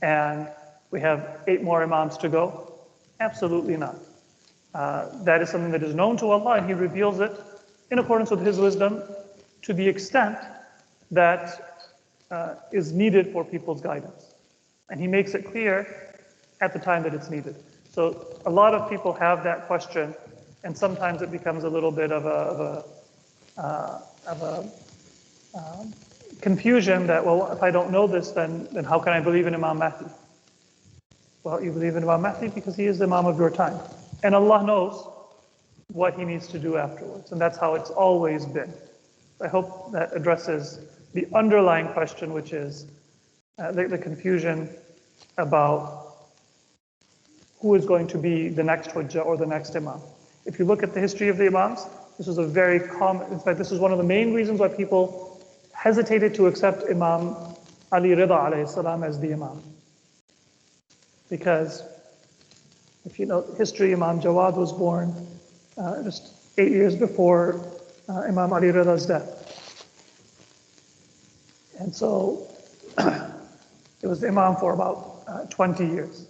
and we have 8 more Imams to go? Absolutely not. That is something that is known to Allah, and He reveals it in accordance with His wisdom to the extent that is needed for people's guidance. And He makes it clear at the time that it's needed. So a lot of people have that question, and sometimes it becomes a little bit of a confusion that, well, if I don't know this, then how can I believe in Imam Mahdi? Well, you believe in Imam Mahdi because he is the Imam of your time. And Allah knows what he needs to do afterwards. And that's how it's always been. I hope that addresses the underlying question, which is the confusion about who is going to be the next Hujjah or the next Imam. If you look at the history of the Imams, this was a very common, in fact, this is one of the main reasons why people hesitated to accept Imam Ali Rida alayhi salam as the Imam. Because if you know history, Imam Jawad was born just 8 years before Imam Ali Rida's death. And so it was the Imam for about 20 years.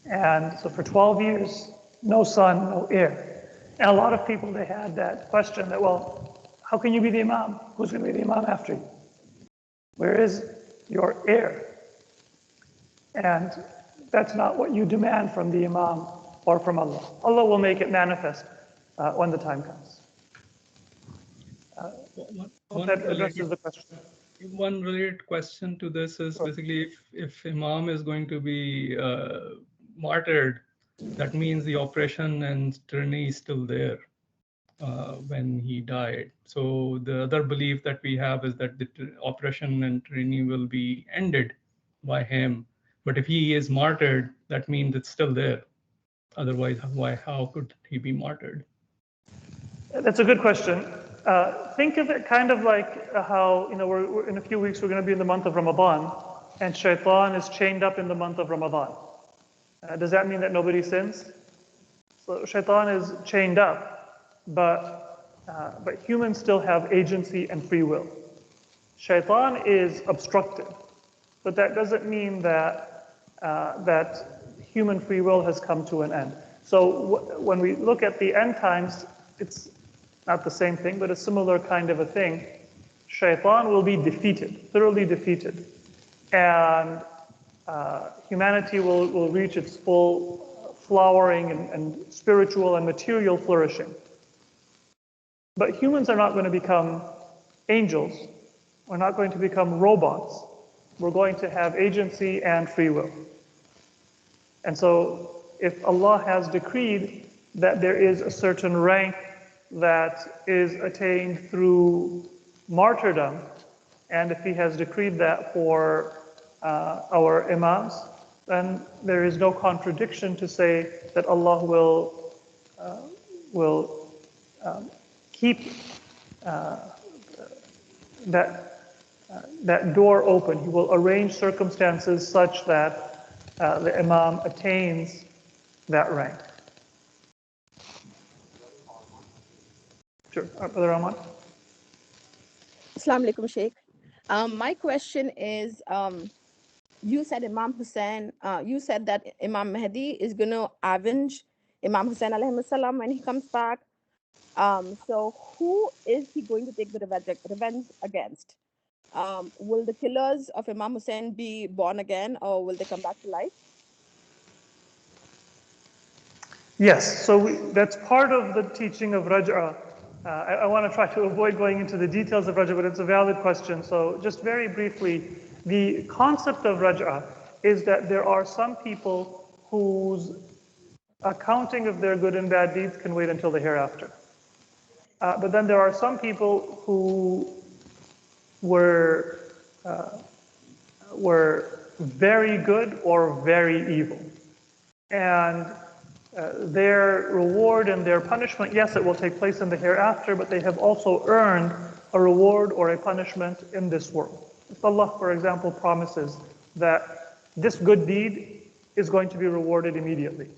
And so for 12 years, no son, no heir. And a lot of people, they had that question that, well, how can you be the Imam? Who's going to be the Imam after you? Where is your heir? And that's not what you demand from the Imam or from Allah. Allah will make it manifest when the time comes. Hope that addresses the question. One related question to this is basically if Imam is going to be martyred, that means the oppression and tyranny is still there when he died. So the other belief that we have is that the oppression and tyranny will be ended by him. But if he is martyred, that means it's still there. Otherwise, how could he be martyred? That's a good question. Think of it kind of like how, we're in a few weeks, we're going to be in the month of Ramadan, and shaitan is chained up in the month of Ramadan. Does that mean that nobody sins? So shaitan is chained up, but humans still have agency and free will. Shaitan is obstructed, but that doesn't mean that human free will has come to an end. So when we look at the end times, it's not the same thing, but a similar kind of a thing. Shaitan will be defeated, thoroughly defeated. And humanity will reach its full flowering and spiritual and material flourishing. But humans are not going to become angels. We're not going to become robots. We're going to have agency and free will. And so if Allah has decreed that there is a certain rank that is attained through martyrdom, and if he has decreed that for our imams, then there is no contradiction to say that Allah will keep that door open. He will arrange circumstances such that the imam attains that rank. Sure, Brother Rahman. Assalamu alaikum, Sheikh. My question is, you said Imam Hussein, you said that Imam Mahdi is going to avenge Imam Hussein alayhi salam when he comes back. So who is he going to take the revenge against? Will the killers of Imam Hussein be born again, or will they come back to life? Yes, so that's part of the teaching of Raj'a. I want to try to avoid going into the details of Raj'a, but it's a valid question. So just very briefly, the concept of Raj'a is that there are some people whose accounting of their good and bad deeds can wait until the hereafter. But then there are some people who were very good or very evil. And their reward and their punishment, yes, it will take place in the hereafter, but they have also earned a reward or a punishment in this world. If Allah, for example, promises that this good deed is going to be rewarded immediately,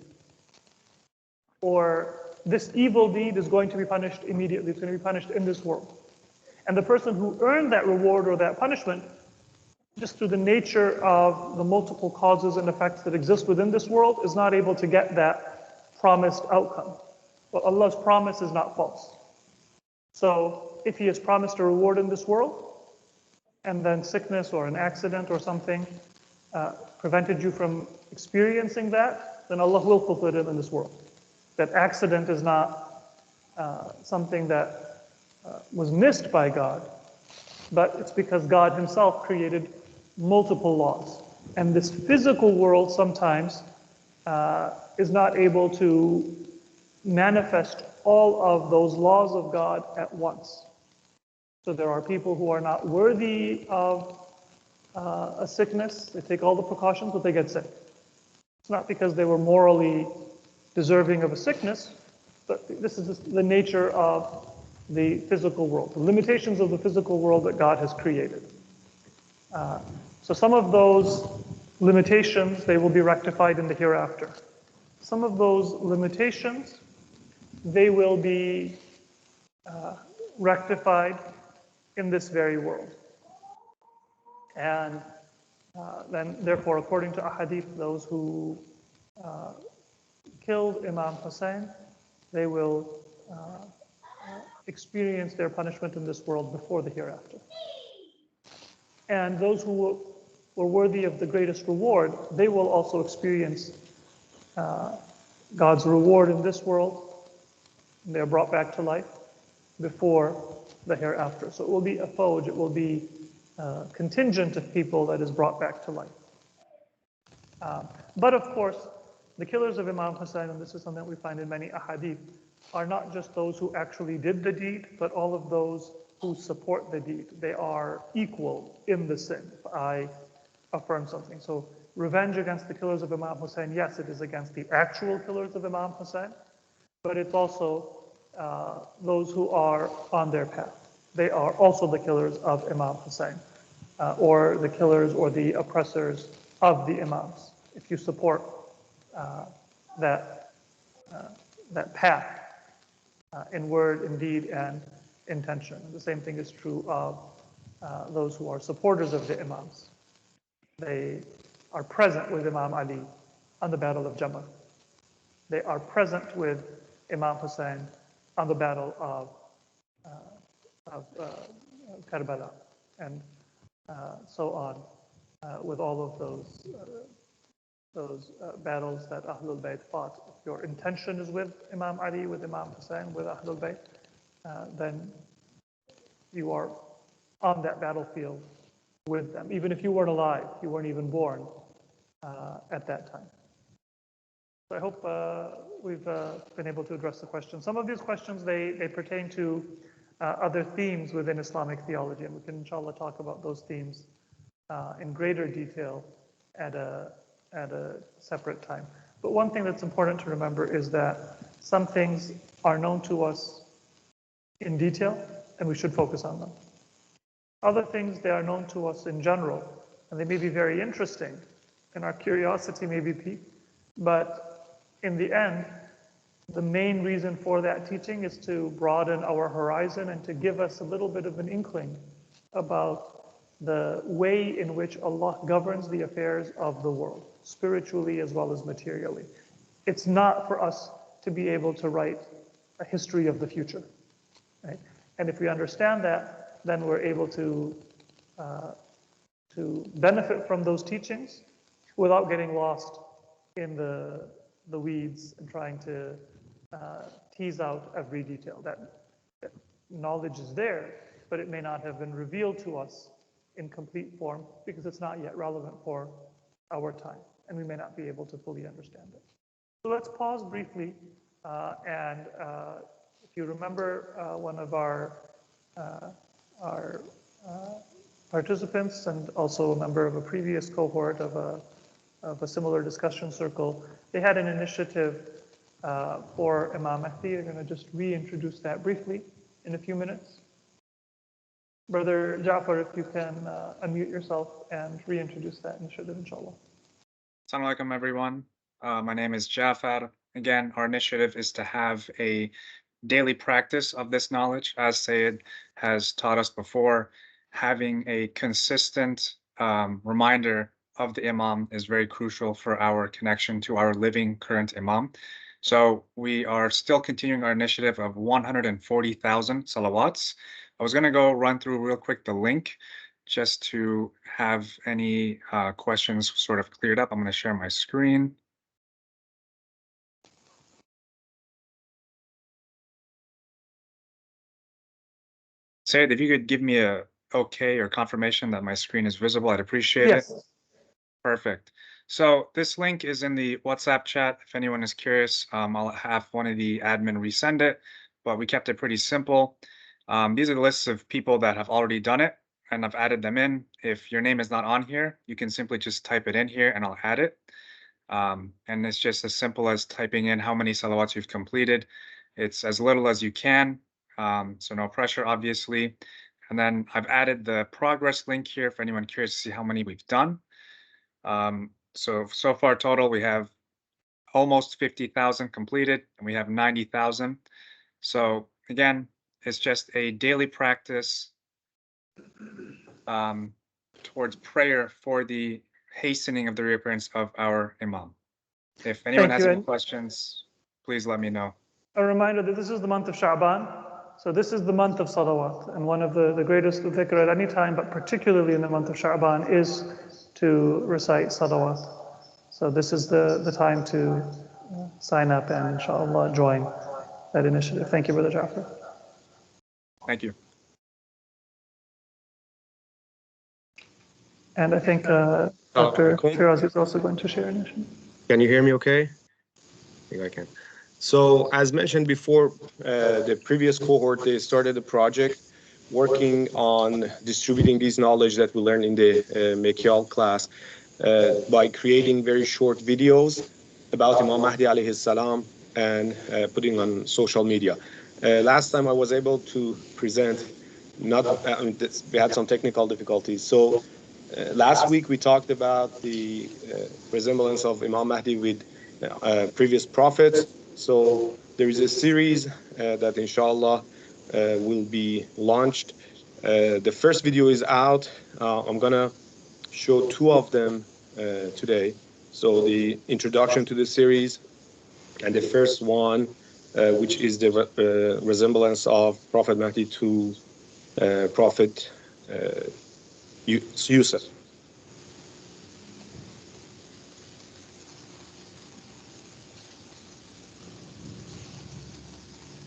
or this evil deed is going to be punished immediately, it's going to be punished in this world. And the person who earned that reward or that punishment, just through the nature of the multiple causes and effects that exist within this world, is not able to get that promised outcome. But Allah's promise is not false. So if He has promised a reward in this world, and then sickness or an accident or something prevented you from experiencing that, then Allah will fulfill it in this world. That accident is not something that was missed by God, but it's because God himself created multiple laws. And this physical world sometimes is not able to manifest all of those laws of God at once. So there are people who are not worthy of a sickness. They take all the precautions, but they get sick. It's not because they were morally deserving of a sickness, but this is just the nature of the physical world, the limitations of the physical world that God has created. So some of those limitations, they will be rectified in the hereafter. Some of those limitations, they will be rectified in this very world. And then, therefore, according to ahadith, those who killed Imam Hussein, they will experience their punishment in this world before the hereafter. And those who were worthy of the greatest reward, they will also experience God's reward in this world. They are brought back to life before the hereafter. So it will be a fauj, it will be a contingent of people that is brought back to life. But of course, the killers of Imam Hussein, and this is something that we find in many ahadith, are not just those who actually did the deed, but all of those who support the deed. They are equal in the sin, if I affirm something. So revenge against the killers of Imam Hussein, yes, it is against the actual killers of Imam Hussein, but it's also those who are on their path. They are also the killers of Imam Hussein, or the killers or the oppressors of the Imams. If you support that path in word, in deed, and intention. And the same thing is true of those who are supporters of the Imams. They are present with Imam Ali on the Battle of Jamal. They are present with Imam Hussein on the Battle of Karbala, and so on, with all of those battles that Ahlul Bayt fought. If your intention is with Imam Ali, with Imam Hussein, with Ahlul Bayt, then you are on that battlefield with them. Even if you weren't alive, you weren't even born at that time. So I hope we've been able to address the question. Some of these questions, they pertain to other themes within Islamic theology, and we can inshallah talk about those themes in greater detail at a separate time. But one thing that's important to remember is that some things are known to us in detail, and we should focus on them. Other things, they are known to us in general, and they may be very interesting, and our curiosity may be piqued, but in the end, the main reason for that teaching is to broaden our horizon and to give us a little bit of an inkling about the way in which Allah governs the affairs of the world, spiritually as well as materially. It's not for us to be able to write a history of the future, right? And if we understand that, then we're able to benefit from those teachings without getting lost in the weeds and trying to tease out every detail. That knowledge is there, but it may not have been revealed to us in complete form because it's not yet relevant for our time, and we may not be able to fully understand it. So let's pause briefly, and if you remember, one of our participants and also a member of a previous cohort of a similar discussion circle, they had an initiative for Imam Mahdi. I'm going to just reintroduce that briefly in a few minutes. Brother Ja'far, if you can unmute yourself and reintroduce that initiative, inshallah. Assalamu alaikum, everyone. My name is Ja'far. Again, our initiative is to have a daily practice of this knowledge. As Sayyid has taught us before, having a consistent reminder of the Imam is very crucial for our connection to our living current Imam. So we are still continuing our initiative of 140,000 salawats. I was going to go run through real quick the link just to have any questions sort of cleared up. I'm going to share my screen. Sayyid, if you could give me a okay or confirmation that my screen is visible, I'd appreciate it. Yes. Perfect. So this link is in the WhatsApp chat. If anyone is curious, I'll have one of the admin resend it, but we kept it pretty simple. These are the lists of people that have already done it, and I've added them in. If your name is not on here, you can simply just type it in here and I'll add it. And it's just as simple as typing in how many salawats you've completed. It's as little as you can, so no pressure, obviously. And then I've added the progress link here for anyone curious to see how many we've done. So far total, we have almost 50,000 completed and we have 90,000. So again, it's just a daily practice towards prayer for the hastening of the reappearance of our Imam. If anyone has any questions, please let me know. A reminder that this is the month of Sha'ban. So this is the month of salawat. And one of the greatest dhikr at any time, but particularly in the month of Sha'ban, is to recite salawat. So this is the time to sign up and inshallah join that initiative. Thank you, Brother Jafar. Thank you. And I think Dr. Shiraz is also going to share initiative. Can you hear me okay? I think I can. So as mentioned before, the previous cohort, they started a project working on distributing these knowledge that we learned in the Mekyal class by creating very short videos about Imam Mahdi alayhi salam and putting on social media. Last time I was able to present, we had some technical difficulties. So last week we talked about the resemblance of Imam Mahdi with previous prophets. So there is a series that inshallah will be launched. The first video is out. I'm gonna show two of them today. So the introduction to the series and the first one, which is the resemblance of Prophet Mahdi to Prophet Yusuf.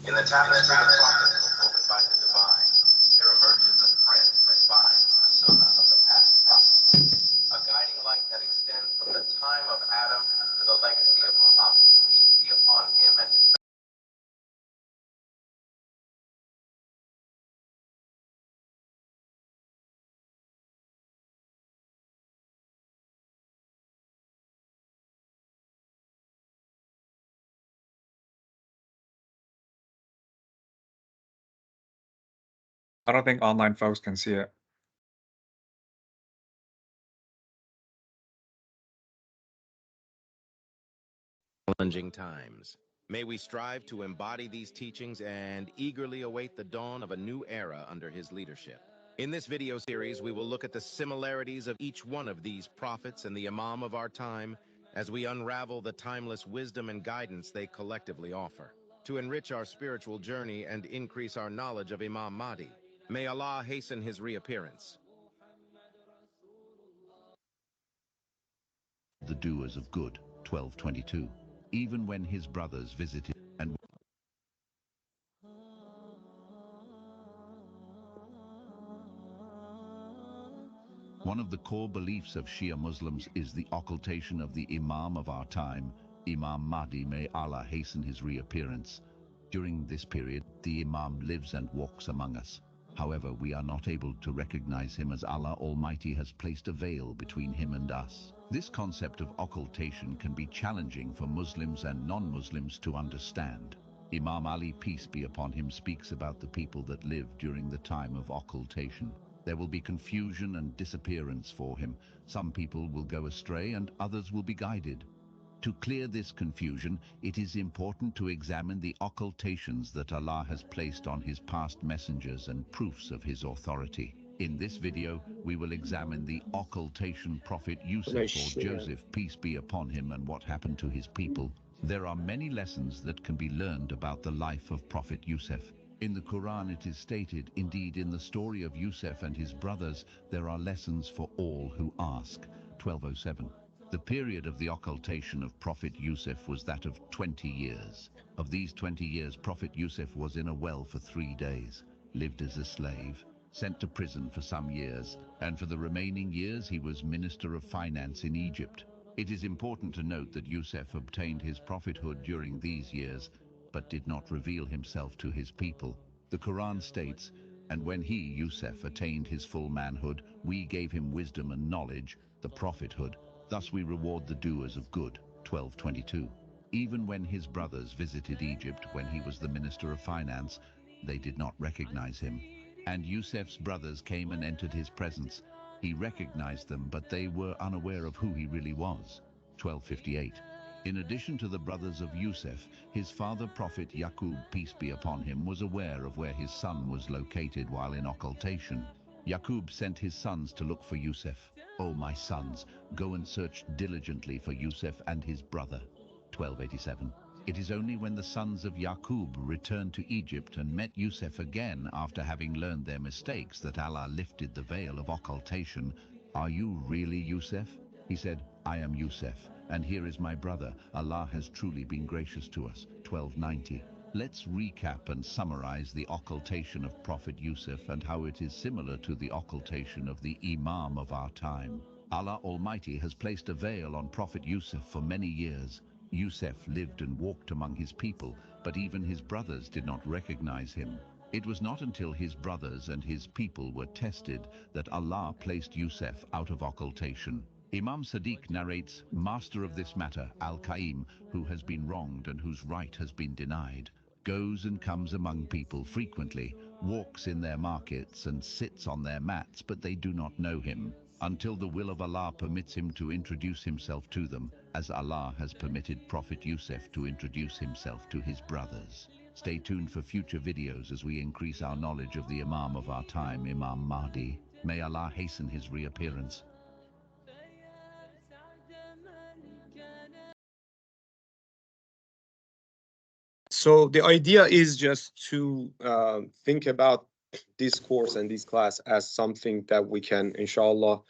In the tablets of the prophets opened by the divine, there emerges a thread that binds the sunnah of the past prophets, a guiding light that extends from the time of Adam to the legacy of Muhammad, peace be upon him and his I don't think online folks can see it. Challenging times. May we strive to embody these teachings and eagerly await the dawn of a new era under his leadership. In this video series, we will look at the similarities of each one of these prophets and the Imam of our time as we unravel the timeless wisdom and guidance they collectively offer. To enrich our spiritual journey and increase our knowledge of Imam Mahdi, may Allah hasten his reappearance. The doers of good, 1222. Even when his brothers visited and one of the core beliefs of Shia Muslims is the occultation of the Imam of our time, Imam Mahdi, may Allah hasten his reappearance. During this period, the Imam lives and walks among us. However, we are not able to recognize him as Allah Almighty has placed a veil between him and us. This concept of occultation can be challenging for Muslims and non-Muslims to understand. Imam Ali, peace be upon him, speaks about the people that lived during the time of occultation. There will be confusion and disappearance for him. Some people will go astray and others will be guided. To clear this confusion, it is important to examine the occultations that Allah has placed on his past messengers and proofs of his authority. In this video, we will examine the occultation Prophet Yusuf or Joseph, peace be upon him, and what happened to his people. There are many lessons that can be learned about the life of Prophet Yusuf. In the Quran it is stated, indeed in the story of Yusuf and his brothers, there are lessons for all who ask. 1207. The period of the occultation of Prophet Yusuf was that of 20 years. Of these 20 years, Prophet Yusuf was in a well for 3 days, lived as a slave, sent to prison for some years, and for the remaining years he was Minister of Finance in Egypt. It is important to note that Yusuf obtained his prophethood during these years, but did not reveal himself to his people. The Quran states, "And when he, Yusuf, attained his full manhood, we gave him wisdom and knowledge, the prophethood. Thus we reward the doers of good." 12:22. Even when his brothers visited Egypt when he was the Minister of Finance, they did not recognize him. And Yusuf's brothers came and entered his presence. He recognized them, but they were unaware of who he really was. 12:58. In addition to the brothers of Yusuf, his father Prophet Yaqub, peace be upon him, was aware of where his son was located while in occultation. Yaqub sent his sons to look for Yusuf. "O my sons, go and search diligently for Yusuf and his brother." 12:87. It is only when the sons of Yaqub returned to Egypt and met Yusuf again after having learned their mistakes that Allah lifted the veil of occultation. "Are you really Yusuf?" He said, "I am Yusuf, and here is my brother. Allah has truly been gracious to us." 12:90. Let's recap and summarize the occultation of Prophet Yusuf and how it is similar to the occultation of the Imam of our time. Allah Almighty has placed a veil on Prophet Yusuf for many years. Yusuf lived and walked among his people, but even his brothers did not recognize him. It was not until his brothers and his people were tested that Allah placed Yusuf out of occultation. Imam Sadiq narrates, "Master of this matter, Al-Qaim, who has been wronged and whose right has been denied, goes and comes among people frequently, walks in their markets and sits on their mats, but they do not know him, until the will of Allah permits him to introduce himself to them, as Allah has permitted Prophet Yusuf to introduce himself to his brothers." Stay tuned for future videos as we increase our knowledge of the Imam of our time, Imam Mahdi. May Allah hasten his reappearance. So the idea is just to think about this course and this class as something that we can, inshallah,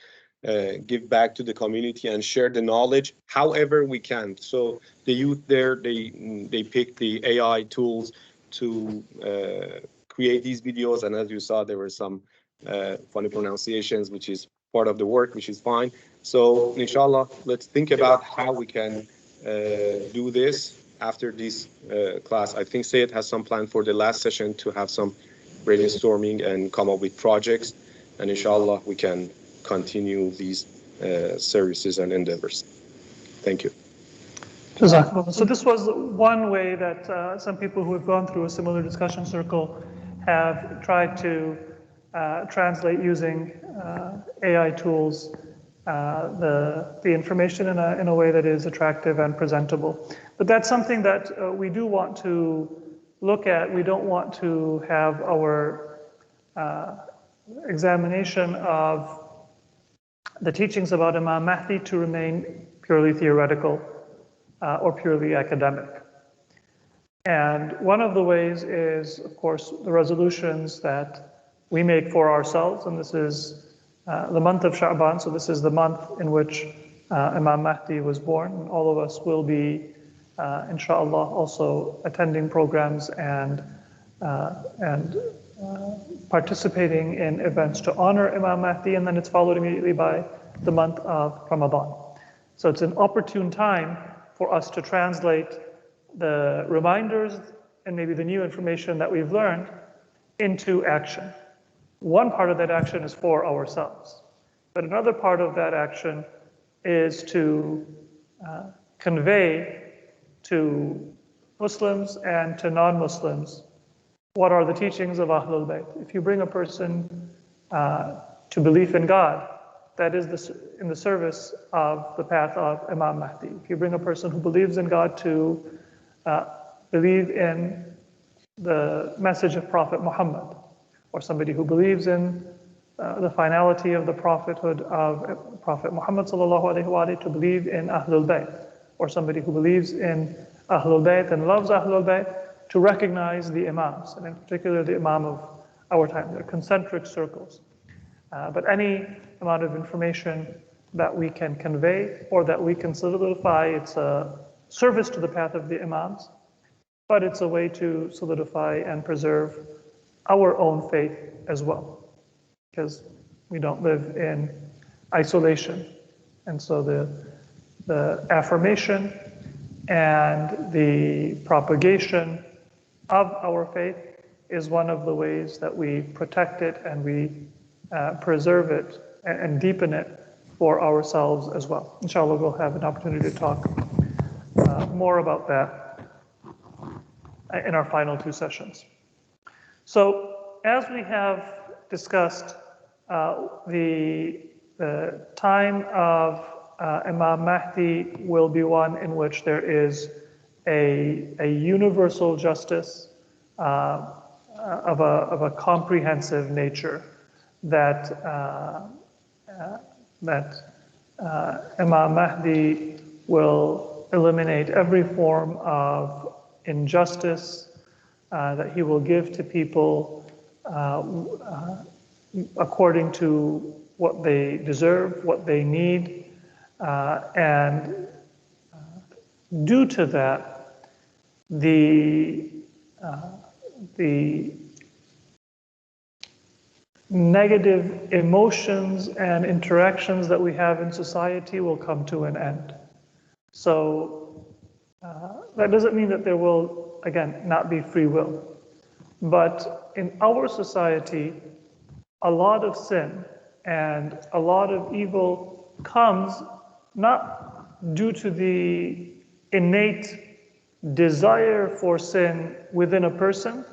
give back to the community and share the knowledge however we can. So the youth there, they pick the AI tools to create these videos, and as you saw, there were some funny pronunciations, which is part of the work, which is fine. So inshallah, let's think about how we can do this after this class. I think Sayed has some plan for the last session to have some brainstorming and come up with projects, and inshallah we can continue these services and endeavors. Thank you. Jazakallah. So this was one way that some people who have gone through a similar discussion circle have tried to translate using AI tools the information in a way that is attractive and presentable. But that's something that we do want to look at. We don't want to have our examination of the teachings about Imam Mahdi to remain purely theoretical or purely academic. And one of the ways is, of course, the resolutions that we make for ourselves, and this is the month of Sha'ban, so this is the month in which Imam Mahdi was born, and all of us will be, inshallah, also attending programs and participating in events to honor Imam Mahdi, and then it's followed immediately by the month of Ramadan. So it's an opportune time for us to translate the reminders and maybe the new information that we've learned into action. One part of that action is for ourselves, but another part of that action is to convey to Muslims and to non-Muslims what are the teachings of Ahlul Bayt. If you bring a person to belief in God, that is in the service of the path of Imam Mahdi. If you bring a person who believes in God to believe in the message of Prophet Muhammad, or somebody who believes in the finality of the prophethood of Prophet Muhammad to believe in Ahlul Bayt, or somebody who believes in Ahlul Bayt and loves Ahlul Bayt, to recognize the Imams, and in particular the Imam of our time. They're concentric circles. But any amount of information that we can convey or that we can solidify, it's a service to the path of the Imams, but it's a way to solidify and preserve our own faith as well. because we don't live in isolation. And so the affirmation and the propagation of our faith is one of the ways that we protect it and we preserve it and deepen it for ourselves as well. Inshallah, we'll have an opportunity to talk more about that in our final two sessions. So, as we have discussed, the time of Imam Mahdi will be one in which there is a universal justice of a comprehensive nature that Imam Mahdi will eliminate every form of injustice, that he will give to people according to what they deserve, what they need, and due to that, the negative emotions and interactions that we have in society will come to an end. So that doesn't mean that there will, again, not be free will. But in our society, a lot of sin and a lot of evil comes not due to the innate desire for sin within a person,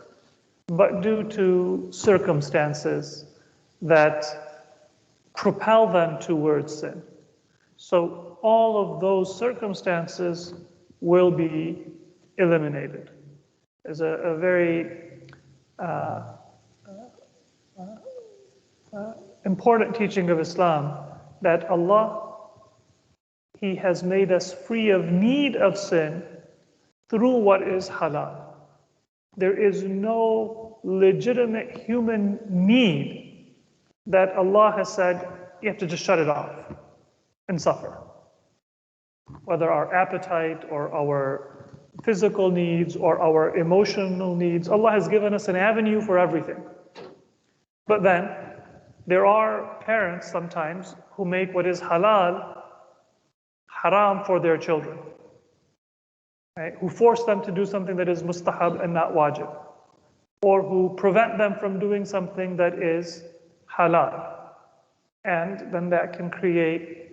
but due to circumstances that propel them towards sin. So all of those circumstances will be eliminated. There's a very important teaching of Islam that Allah, He has made us free of need of sin through what is halal. There is no legitimate human need that Allah has said, you have to just shut it off and suffer. Whether our appetite or our physical needs or our emotional needs, Allah has given us an avenue for everything. But then, there are parents sometimes who make what is halal haram for their children. Right? Who force them to do something that is mustahab and not wajib. Or who prevent them from doing something that is halal. And then that can create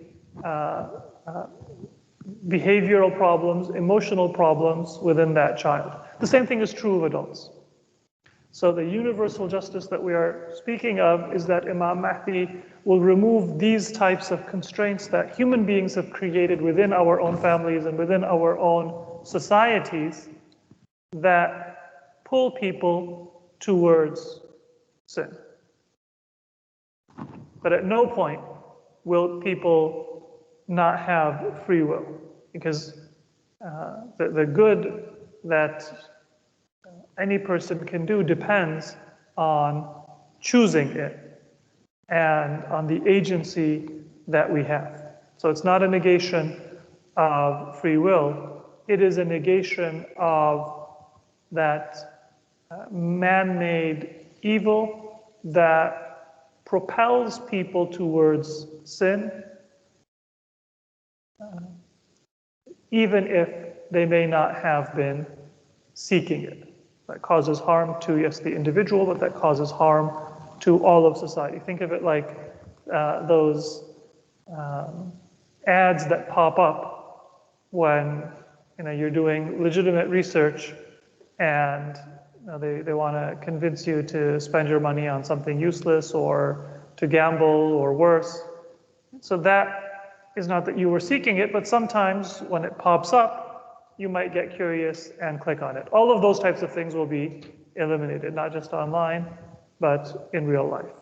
behavioral problems, emotional problems within that child. The same thing is true of adults. So the universal justice that we are speaking of is that Imam Mahdi will remove these types of constraints that human beings have created within our own families and within our own societies that pull people towards sin. But at no point will people not have free will, because the good that any person can do depends on choosing it and on the agency that we have. So it's not a negation of free will, it is a negation of that man-made evil that propels people towards sin, even if they may not have been seeking it. That causes harm to, yes, the individual, but that causes harm to all of society. Think of it like those ads that pop up when you're doing legitimate research and they want to convince you to spend your money on something useless or to gamble or worse. So that is not that you were seeking it, but sometimes when it pops up, you might get curious and click on it. All of those types of things will be eliminated, not just online, but in real life.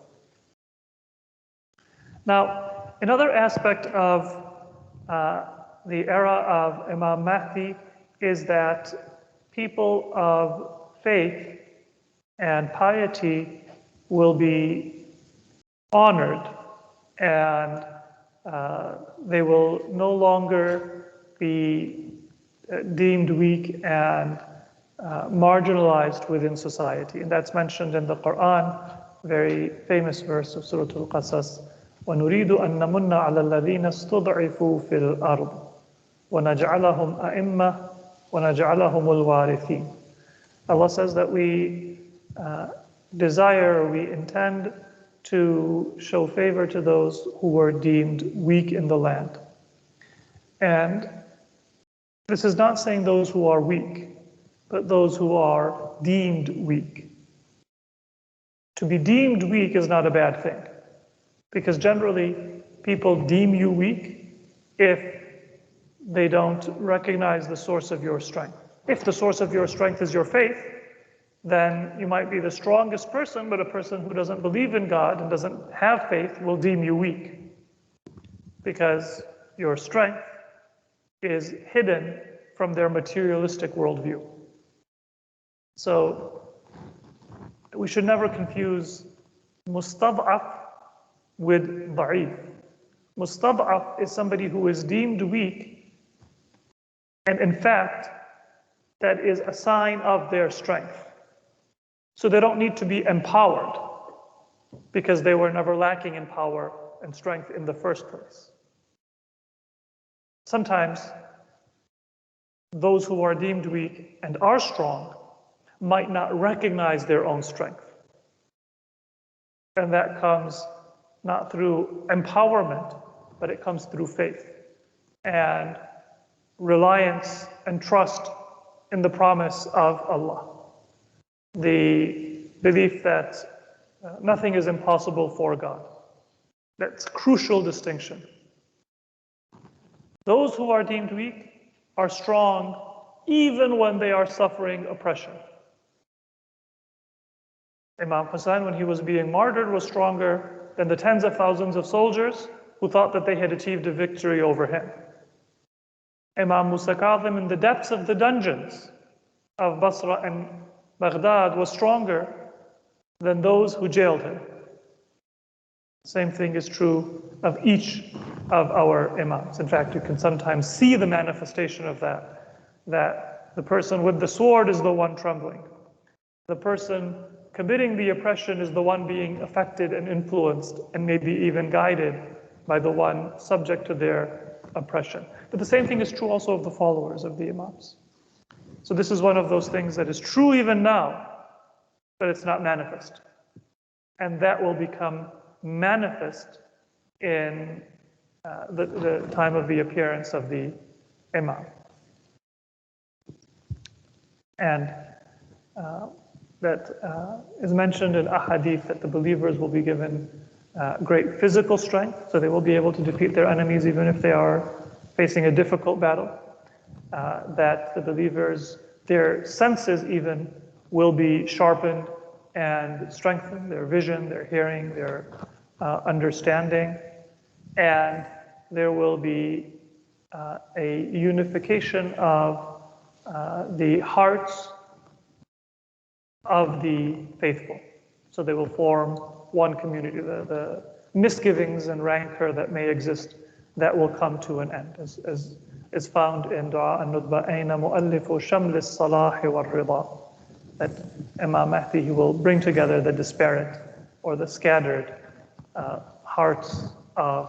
Now, another aspect of the era of Imam Mahdi is that people of faith and piety will be honored, and they will no longer be deemed weak and marginalized within society. And that's mentioned in the Quran very famous verse of Surah Al-Qasas, وَنُرِيدُ أَن نَمُنَّ عَلَى الَّذِينَ اسْتُضْعِفُوا فِي الْأَرْضِ وَنَجْعَلَهُمْ أَئِمَّةً وَنَجْعَلَهُمُ الْوَارِثِينَ. Allah says that we desire, we intend to show favor to those who were deemed weak in the land. And this is not saying those who are weak, but those who are deemed weak. To be deemed weak is not a bad thing, because generally people deem you weak if they don't recognize the source of your strength. If the source of your strength is your faith, then you might be the strongest person, but a person who doesn't believe in God and doesn't have faith will deem you weak, because your strength is hidden from their materialistic worldview. So we should never confuse mustad'af with da'if. Mustad'af is somebody who is deemed weak, and in fact, that is a sign of their strength. So they don't need to be empowered, because they were never lacking in power and strength in the first place. Sometimes those who are deemed weak and are strong might not recognize their own strength. And that comes not through empowerment, but it comes through faith and reliance and trust in the promise of Allah. The belief that nothing is impossible for God. That's a crucial distinction. Those who are deemed weak are strong even when they are suffering oppression. Imam Hussein, when he was being martyred, was stronger than the tens of thousands of soldiers who thought that they had achieved a victory over him. Imam Musa Kazim, in the depths of the dungeons of Basra and Baghdad, was stronger than those who jailed him. Same thing is true of each of our imams. In fact, you can sometimes see the manifestation of that the person with the sword is the one trembling. The person committing the oppression is the one being affected and influenced and maybe even guided by the one subject to their oppression. But the same thing is true also of the followers of the imams. So this is one of those things that is true even now, but it's not manifest. And that will become manifest in the time of the appearance of the Imam. And that is mentioned in ahadith, that the believers will be given great physical strength, so they will be able to defeat their enemies even if they are facing a difficult battle. That the believers, their senses even, will be sharpened and strengthened, their vision, their hearing, their understanding, and there will be a unification of the hearts of the faithful. So they will form one community. The misgivings and rancor that may exist, that will come to an end, as is found in Dua an-Nudba, Aina mu'allifu shamli as-salahi wal-rida, that Imam Mahdi, he will bring together the disparate or the scattered hearts of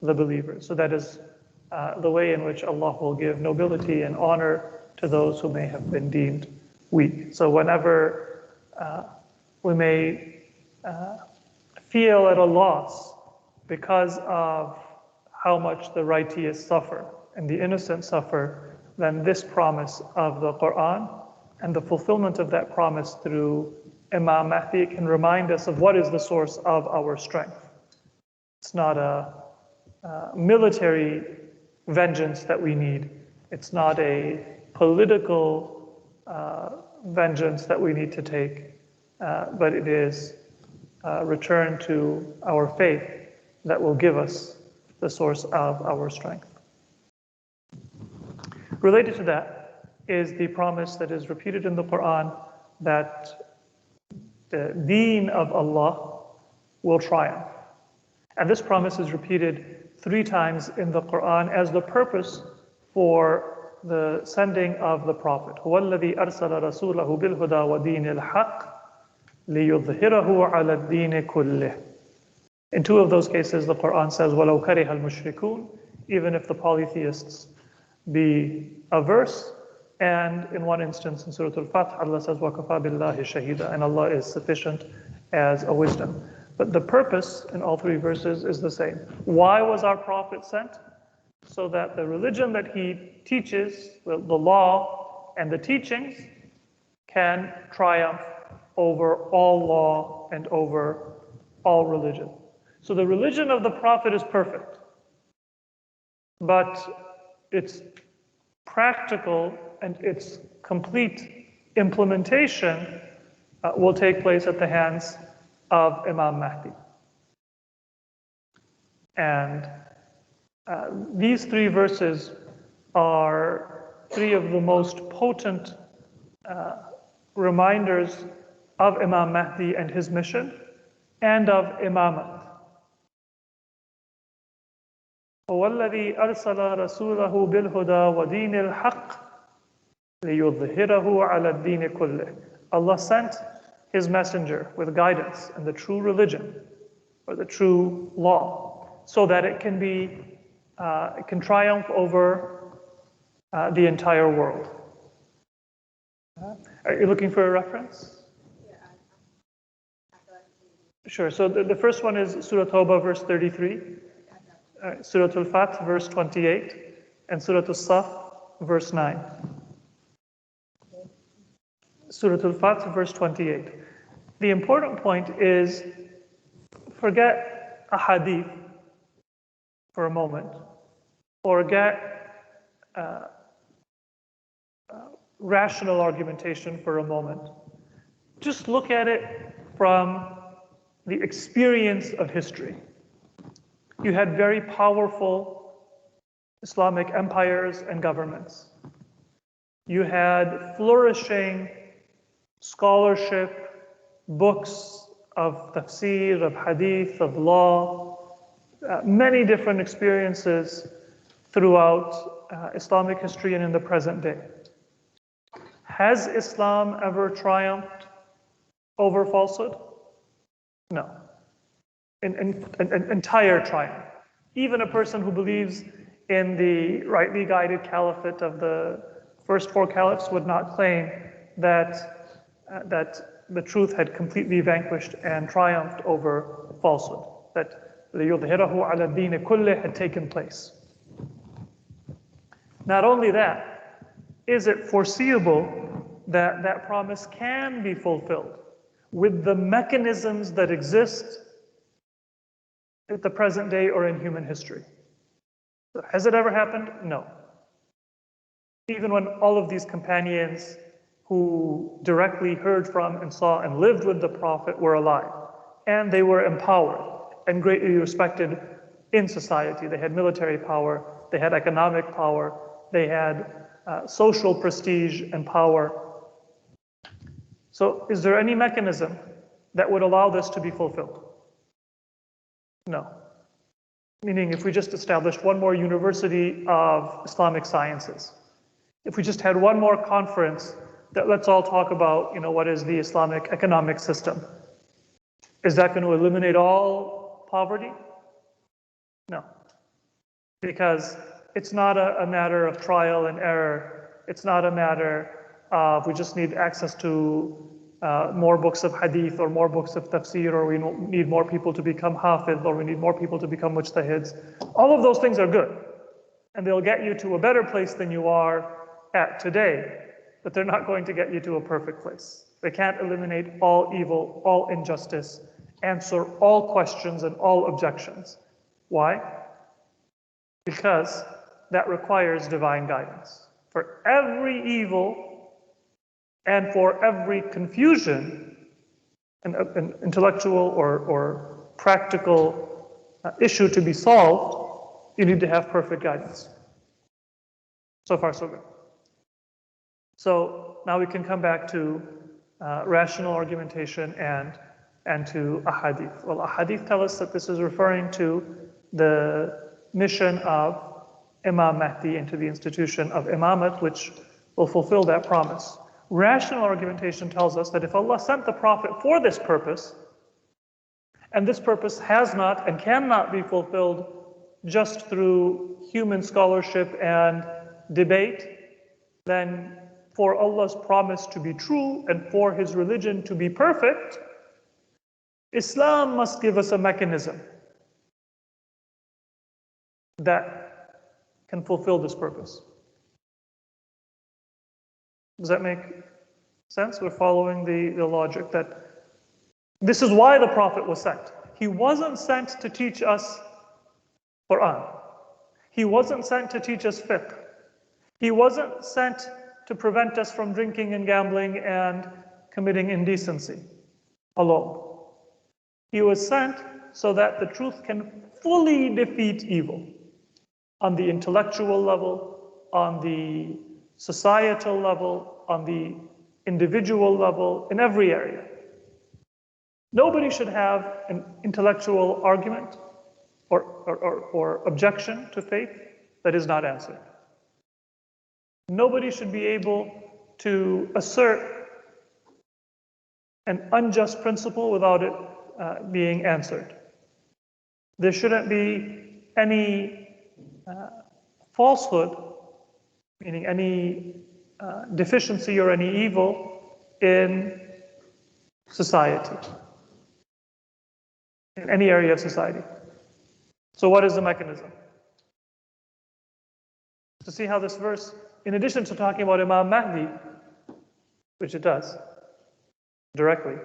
the believers. So that is the way in which Allah will give nobility and honor to those who may have been deemed weak. So whenever we may feel at a loss because of how much the righteous suffer and the innocent suffer, then this promise of the Quran and the fulfillment of that promise through Imam Mahdi can remind us of what is the source of our strength. It's not a military vengeance that we need. It's not a political vengeance that we need to take, but it is a return to our faith that will give us the source of our strength. Related to that is the promise that is repeated in the Quran that the deen of Allah will triumph. And this promise is repeated 3 times in the Quran as the purpose for the sending of the Prophet. هُوَ الَّذِي أَرْسَلَ رَسُولَهُ بِالْهُدَى وَدِينِ الْحَقِّ لِيُظْهِرَهُ عَلَى الدِّينِ كُلِّهِ. In two of those cases, the Quran says, وَلَوْ كَرِهَ الْمُشْرِكُونَ, even if the polytheists be averse. And in one instance, in Surah Al-Fath, Allah says, وَكَفَى بِاللَّهِ شَهِيدًا, and Allah is sufficient as a wisdom. But the purpose in all three verses is the same. Why was our Prophet sent? So that the religion that he teaches, the law and the teachings, can triumph over all law and over all religion. So the religion of the Prophet is perfect, but its practical and its complete implementation will take place at the hands of Imam Mahdi. And these three verses are three of the most potent reminders of Imam Mahdi and his mission, and of Imamat. هو الذي أرسل رسوله بالهدى ودين الحق ليظهره على الدين كله. Allah sent His messenger with guidance and the true religion, or the true law, so that it can triumph over the entire world. Are you looking for a reference? Sure. So the first one is Surah Tawbah, verse 33, Surah Al-Fath, verse 28, and Surah Al-Saf, verse 9. Surah Al-Fath, verse 28. The important point is, forget a hadith for a moment, forget rational argumentation for a moment. Just look at it from the experience of history. You had very powerful Islamic empires and governments. You had flourishing scholarship, books of tafsir, of hadith, of law, many different experiences throughout Islamic history and in the present day. Has Islam ever triumphed over falsehood? No. An entire triumph. Even a person who believes in the rightly guided caliphate of the first four caliphs would not claim that the truth had completely vanquished and triumphed over falsehood, that لِيُظْهِرَهُ عَلَى الدِّينِ كُلِّهِ had taken place. Not only that, is it foreseeable that that promise can be fulfilled with the mechanisms that exist at the present day or in human history? Has it ever happened? No. Even when all of these companions who directly heard from and saw and lived with the Prophet were alive, and they were empowered and greatly respected in society. They had military power, they had economic power, they had social prestige and power. So is there any mechanism that would allow this to be fulfilled? No. Meaning, if we just established one more university of Islamic sciences, if we just had one more conference that let's all talk about, what is the Islamic economic system, is that going to eliminate all poverty? No. Because it's not a matter of trial and error. It's not a matter of we just need access to more books of hadith or more books of tafsir, or we need more people to become hafiz, or we need more people to become mujtahids. All of those things are good, and they'll get you to a better place than you are at today, but they're not going to get you to a perfect place. They can't eliminate all evil, all injustice, answer all questions and all objections. Why? Because that requires divine guidance. For every evil and for every confusion, an intellectual or practical issue to be solved, you need to have perfect guidance. So far, so good. So now we can come back to rational argumentation and to ahadith. Well, ahadith tell us that this is referring to the mission of Imam Mahdi into the institution of imamat, which will fulfill that promise. Rational argumentation tells us that if Allah sent the Prophet for this purpose, and this purpose has not and cannot be fulfilled just through human scholarship and debate, then for Allah's promise to be true and for His religion to be perfect, Islam must give us a mechanism that can fulfill this purpose. Does that make sense? We're following the logic that this is why the Prophet was sent. He wasn't sent to teach us Quran. He wasn't sent to teach us fiqh. He wasn't sent to prevent us from drinking and gambling and committing indecency alone. He was sent so that the truth can fully defeat evil on the intellectual level, on the societal level, on the individual level, in every area. Nobody should have an intellectual argument or objection to faith that is not answered. Nobody should be able to assert an unjust principle without it being answered. There shouldn't be any falsehood, meaning any deficiency or any evil in society, in any area of society. So what is the mechanism? To see how this verse, in addition to talking about Imam Mahdi, which it does directly,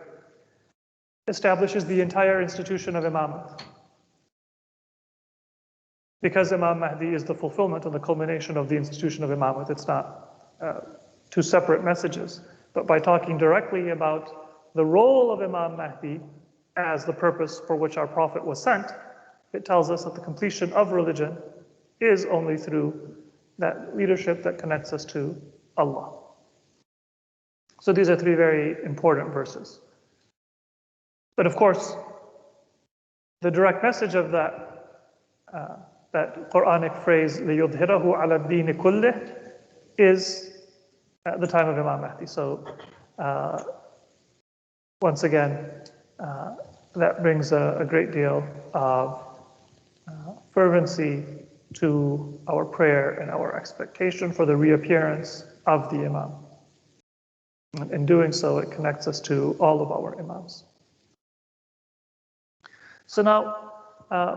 establishes the entire institution of imamate. Because Imam Mahdi is the fulfillment and the culmination of the institution of imamate. It's not two separate messages. But by talking directly about the role of Imam Mahdi as the purpose for which our Prophet was sent, it tells us that the completion of religion is only through that leadership that connects us to Allah. So these are three very important verses. But of course, the direct message of that Quranic phrase, لِيُظْهِرَهُ عَلَى الدِّينِ كُلِّهِ, is at the time of Imam Mahdi. So once again, that brings a great deal of fervency to our prayer and our expectation for the reappearance of the Imam. And in doing so, it connects us to all of our Imams. So now,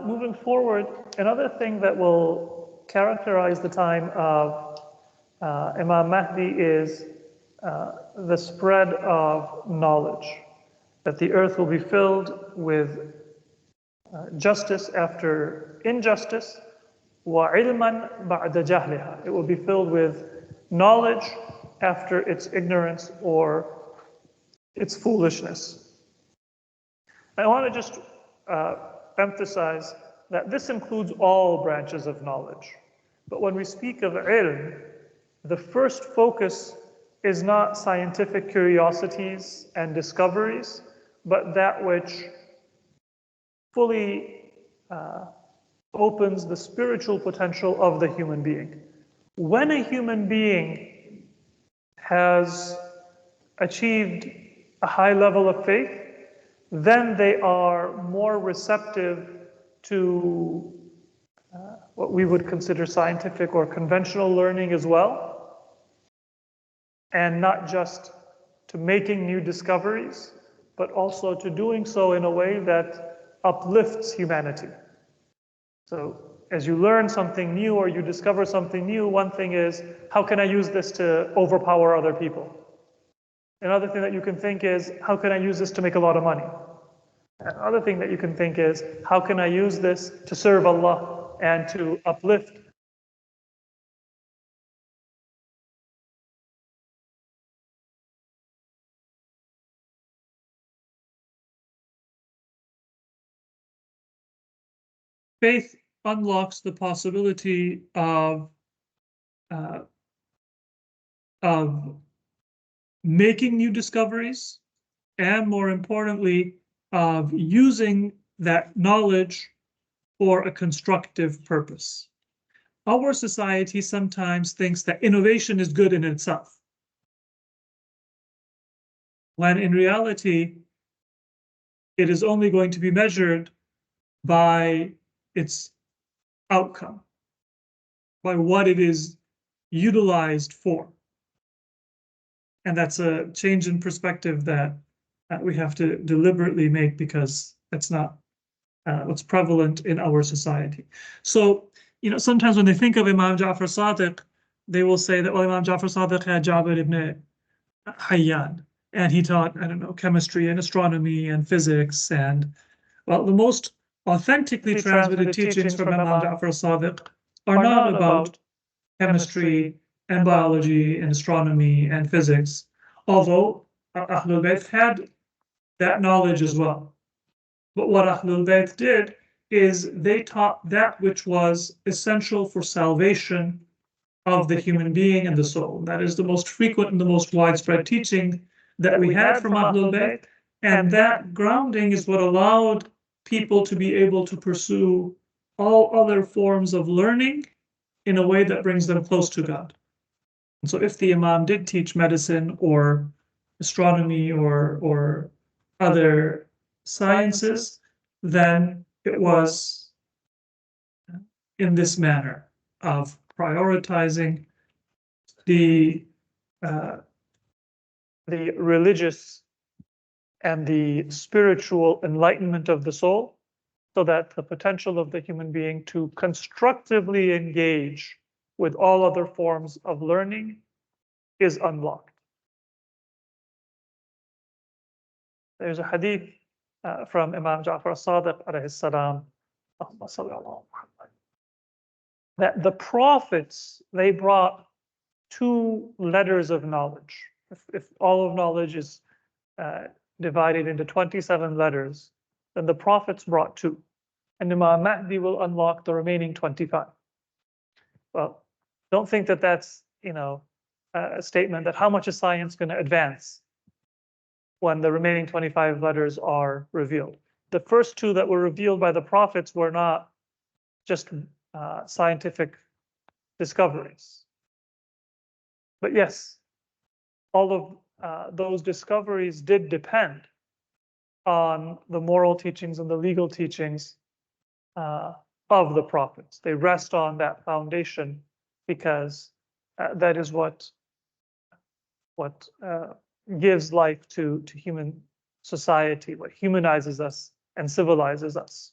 moving forward, another thing that will characterize the time of Imam Mahdi is the spread of knowledge, that the earth will be filled with justice after injustice, وَعِلْمًا بَعْدَ جَهْلِهَا. It will be filled with knowledge after its ignorance or its foolishness. I want to just emphasize that this includes all branches of knowledge. But when we speak of ilm, the first focus is not scientific curiosities and discoveries, but that which fully opens the spiritual potential of the human being. When a human being has achieved a high level of faith, then they are more receptive to what we would consider scientific or conventional learning as well, and not just to making new discoveries, but also to doing so in a way that uplifts humanity. So as you learn something new or you discover something new, one thing is, how can I use this to overpower other people? Another thing that you can think is, how can I use this to make a lot of money? Another thing that you can think is, how can I use this to serve Allah and to uplift? Faith unlocks the possibility of making new discoveries, and more importantly, of using that knowledge for a constructive purpose. Our society sometimes thinks that innovation is good in itself. when in reality, it is only going to be measured by its outcome, by what it is utilized for. And that's a change in perspective that we have to deliberately make, because that's not what's prevalent in our society. So, sometimes when they think of Imam Ja'far Sadiq, they will say that, well, Imam Ja'far Sadiq had Jabir ibn Hayyan, and he taught, I don't know, chemistry and astronomy and physics. And, well, the most authentically transmitted teachings from Imam Ja'far Sadiq are not about chemistry and biology and astronomy and physics, although Ahlul Bayt had that knowledge as well. But what Ahlul Bayt did is they taught that which was essential for salvation of the human being and the soul. That is the most frequent and the most widespread teaching that we had from Ahlul Bayt, and that grounding is what allowed people to be able to pursue all other forms of learning in a way that brings them close to God. And so if the Imam did teach medicine or astronomy or other sciences, then it was in this manner of prioritizing the religious and the spiritual enlightenment of the soul, so that the potential of the human being to constructively engage with all other forms of learning is unlocked. There's a hadith from Imam Ja'far Sadiq alayhi salam, that the prophets, they brought 2 letters of knowledge. If all of knowledge is divided into 27 letters, then the prophets brought 2. And Imam Mahdi will unlock the remaining 25. Well, don't think that that's, a statement that how much is science going to advance when the remaining 25 letters are revealed. The first 2 that were revealed by the prophets were not just scientific discoveries. But yes, all of those discoveries did depend on the moral teachings and the legal teachings of the prophets. They rest on that foundation because that is what gives life to human society, what humanizes us and civilizes us.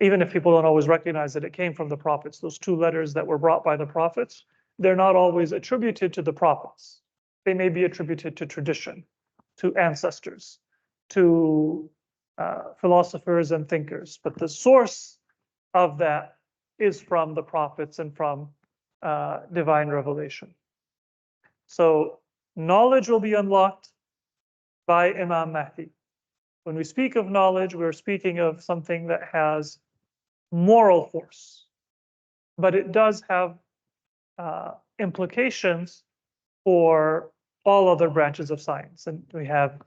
Even if people don't always recognize that it came from the prophets, those 2 letters that were brought by the prophets, they're not always attributed to the prophets. They may be attributed to tradition, to ancestors, to philosophers and thinkers, but the source of that is from the prophets and from divine revelation. So knowledge will be unlocked by Imam Mahdi. When we speak of knowledge, we're speaking of something that has moral force, but it does have implications for all other branches of science. And we have,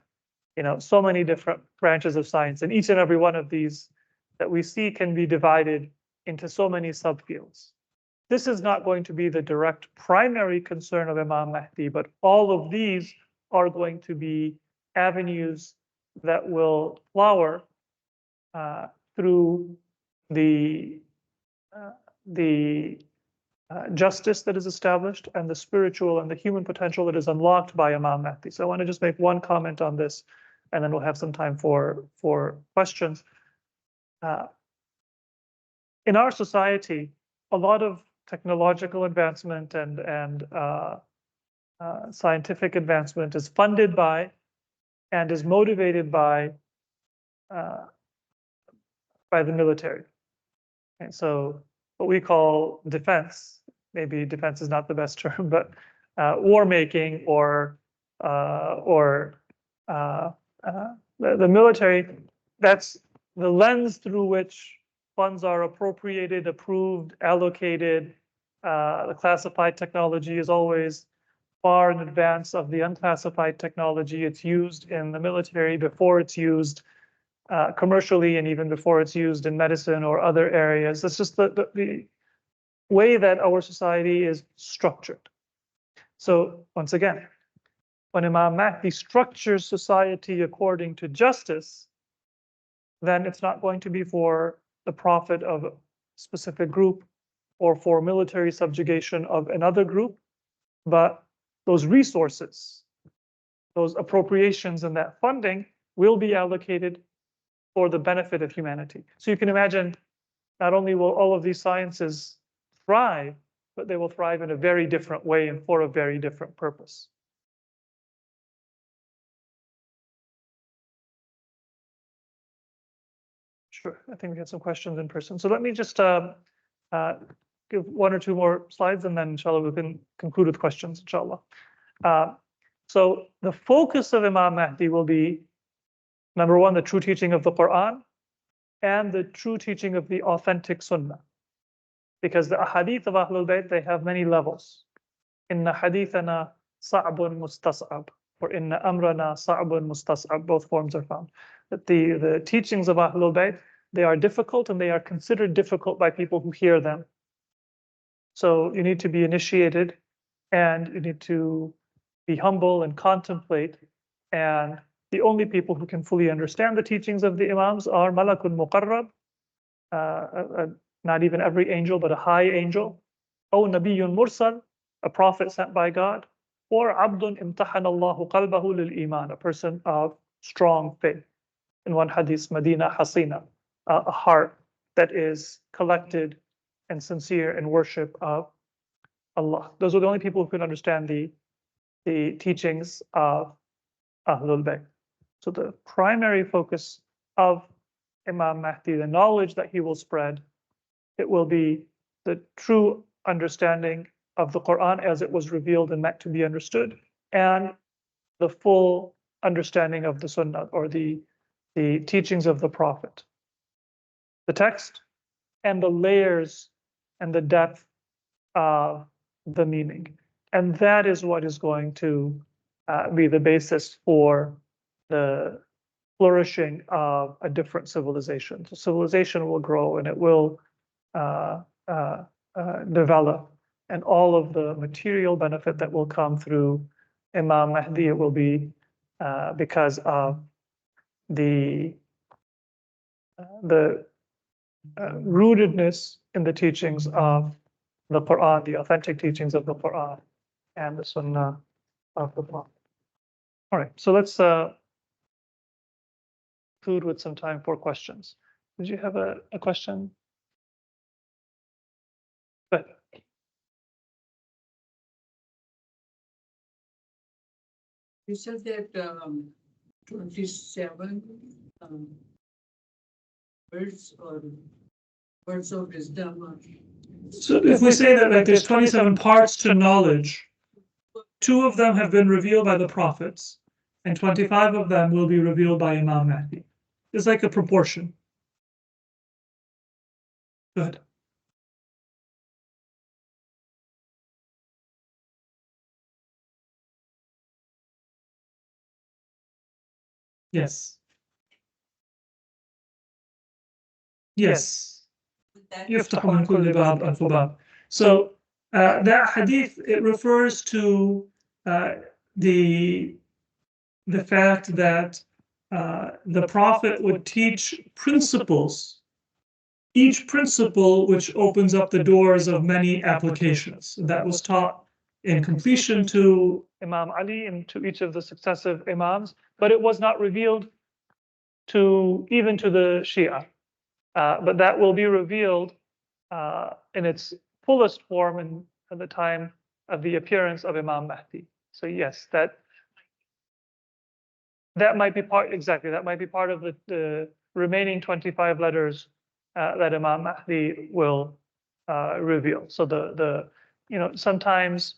so many different branches of science, and each and every one of these that we see can be divided into so many subfields. This is not going to be the direct primary concern of Imam Mahdi, but all of these are going to be avenues that will flower through the justice that is established and the spiritual and the human potential that is unlocked by Imam Mahdi. So I want to just make one comment on this, and then we'll have some time for questions. In our society, a lot of technological advancement and scientific advancement is funded by and is motivated by the military. And so what we call defense, maybe defense is not the best term, but war making or the military, that's the lens through which funds are appropriated, approved, allocated. The classified technology is always far in advance of the unclassified technology. It's used in the military before it's used commercially, and even before it's used in medicine or other areas. That's just the way that our society is structured. So once again, when Imam Mahdi structures society according to justice, then it's not going to be for the profit of a specific group or for military subjugation of another group, but those resources, those appropriations and that funding will be allocated for the benefit of humanity. So you can imagine, not only will all of these sciences thrive, but they will thrive in a very different way and for a very different purpose. Sure, I think we had some questions in person. So let me just give one or two more slides, and then inshallah we can conclude with questions, inshallah. So the focus of Imam Mahdi will be, number one, the true teaching of the Quran and the true teaching of the authentic Sunnah. Because the ahadith of Ahlul Bayt, they have many levels. Inna hadithana sa'bun mustas'ab, or inna amrana sa'bun mustas'ab, both forms are found. That the teachings of Ahlul Bayt, they are difficult and they are considered difficult by people who hear them. So you need to be initiated and you need to be humble and contemplate. And the only people who can fully understand the teachings of the Imams are Malakun Muqarrab, not even every angel, but a high angel, or Nabiyyun Mursal, a prophet sent by God, or Abdun Imtahan Allahu Qalbahu lil Iman, a person of strong faith. In one hadith, Medina Hasina, a heart that is collected and sincere in worship of Allah. Those are the only people who can understand the teachings of Ahlul Bayt. So the primary focus of Imam Mahdi, the knowledge that he will spread, it will be the true understanding of the Quran as it was revealed and meant to be understood, and the full understanding of the Sunnah, or the teachings of the Prophet. The text and the layers and the depth of the meaning. And that is what is going to be the basis for the flourishing of a different civilization. So civilization will grow and it will develop, and all of the material benefit that will come through Imam Mahdi, it will be because of the rootedness in the teachings of the Quran, the authentic teachings of the Quran and the Sunnah of the Prophet. All right, so let's conclude with some time for questions. Did you have a question? Good. You said that 27 words or words of wisdom. So if we say that like there's 27 parts to knowledge, 2 of them have been revealed by the prophets, and 25 of them will be revealed by Imam Mahdi. It's like a proportion. Good. Yes. Yes. يفتح من كل باب ألف باب. So that hadith, it refers to the fact that the Prophet would teach principles, each principle which opens up the doors of many applications. That was taught in completion to Imam Ali and to each of the successive Imams, but it was not revealed to even to the Shia. But that will be revealed in its fullest form in the time of the appearance of Imam Mahdi. So yes, that might be part, exactly, that might be part of the remaining 25 letters that Imam Mahdi will reveal. So sometimes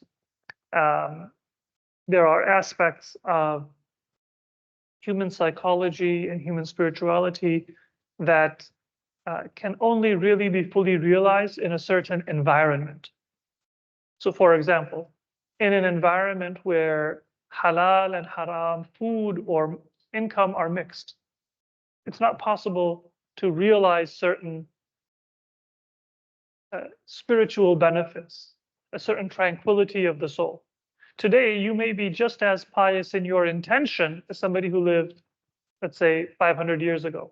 there are aspects of human psychology and human spirituality that can only really be fully realized in a certain environment. So for example, in an environment where halal and haram food or income are mixed, it's not possible to realize certain spiritual benefits, a certain tranquility of the soul. today you may be just as pious in your intention as somebody who lived, let's say, 500 years ago.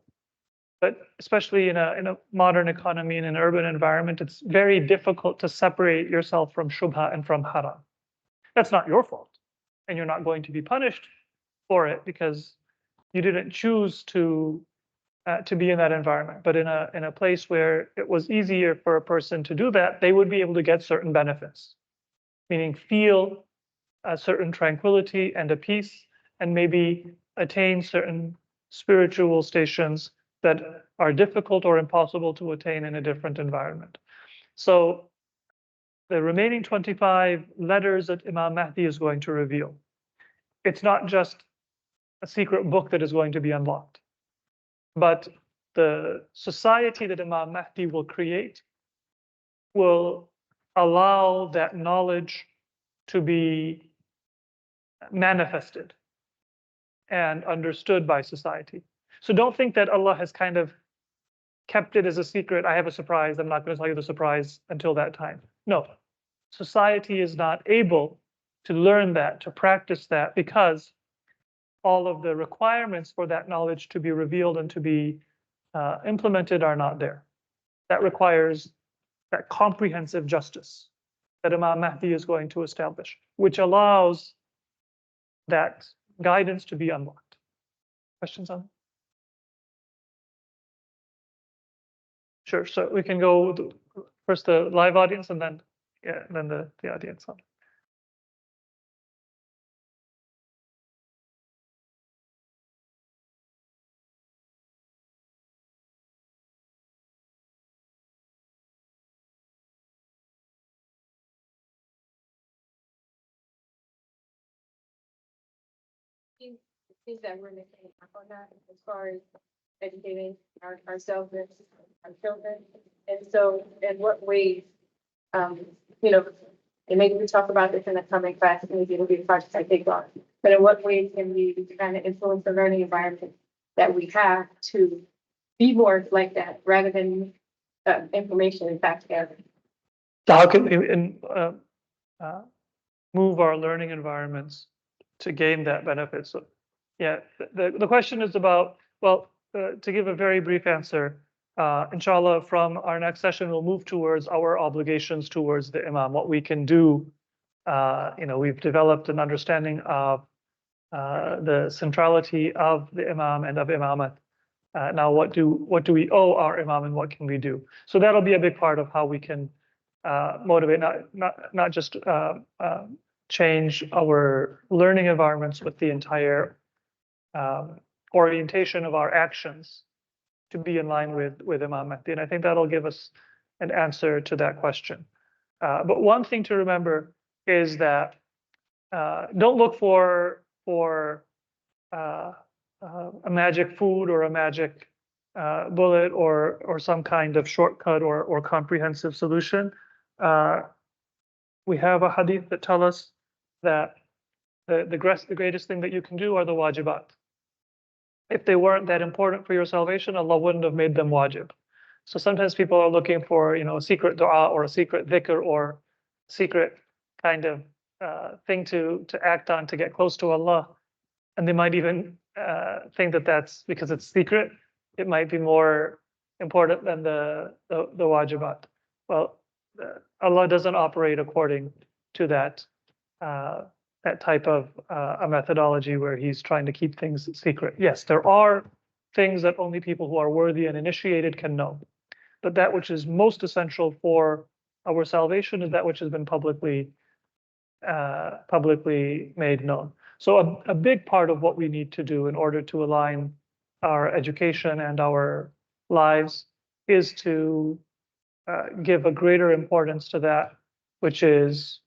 But especially in a modern economy, in an urban environment, it's very difficult to separate yourself from shubha and from haram. That's not your fault. And you're not going to be punished for it because you didn't choose to be in that environment. But in a place where it was easier for a person to do that, they would be able to get certain benefits, meaning feel a certain tranquility and a peace, and maybe attain certain spiritual stations that are difficult or impossible to attain in a different environment. So the remaining 25 letters that Imam Mahdi is going to reveal, it's not just a secret book that is going to be unlocked, but the society that Imam Mahdi will create will allow that knowledge to be manifested and understood by society. So don't think that Allah has kind of kept it as a secret. I have a surprise. I'm not going to tell you the surprise until that time. No, society is not able to learn that, to practice that, because all of the requirements for that knowledge to be revealed and to be implemented are not there. That requires that comprehensive justice that Imam Mahdi is going to establish, which allows that guidance to be unlocked. Questions on that? Sure. So we can go first the live audience and then the audience. Things that we're missing on that as far as educating ourselves and our children. And so in what ways, you know, and maybe we talk about this in the coming class, and maybe it'll be a project I take on, but in what ways can we kind of influence the learning environment that we have to be more like that rather than information and fact gathering? So how can we move our learning environments to gain that benefit? So yeah, the question is about, well, to give a very brief answer, inshallah, from our next session, we'll move towards our obligations towards the Imam, what we can do. You know, we've developed an understanding of the centrality of the Imam and of Imamat. Now, what do we owe our Imam and what can we do? So that'll be a big part of how we can motivate, not just change our learning environments, but the entire orientation of our actions to be in line with Imam Mahdi. And I think that'll give us an answer to that question. But one thing to remember is that don't look for a magic food or a magic bullet or some kind of shortcut or comprehensive solution. We have a hadith that tell us that the greatest thing that you can do are the wajibat. If they weren't that important for your salvation, Allah wouldn't have made them wajib. So sometimes people are looking for, you know, a secret dua or a secret dhikr or secret kind of thing to act on to get close to Allah. And they might even think that that's because it's secret. It might be more important than the wajibat. Well, Allah doesn't operate according to that type of a methodology where he's trying to keep things secret. Yes, there are things that only people who are worthy and initiated can know. But that which is most essential for our salvation is that which has been publicly made known. So a big part of what we need to do in order to align our education and our lives is to give a greater importance to that which is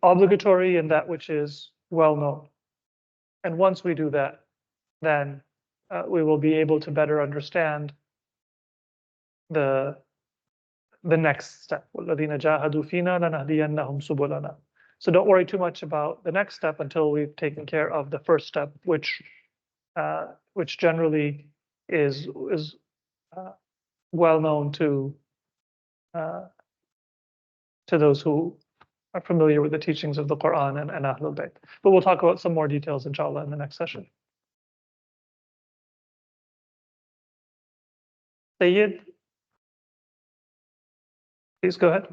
obligatory and that which is well known. And once we do that, then we will be able to better understand the next step. وَالَّذِينَ جَاهَدُوا فِينَا لَنَهْدِيَنَّهُمْ سُبُلَنَا. So don't worry too much about the next step until we've taken care of the first step, which generally is well known to those who are familiar with the teachings of the Quran and Ahlul Bayt. But we'll talk about some more details, inshallah, in the next session. Sayyid, please go ahead.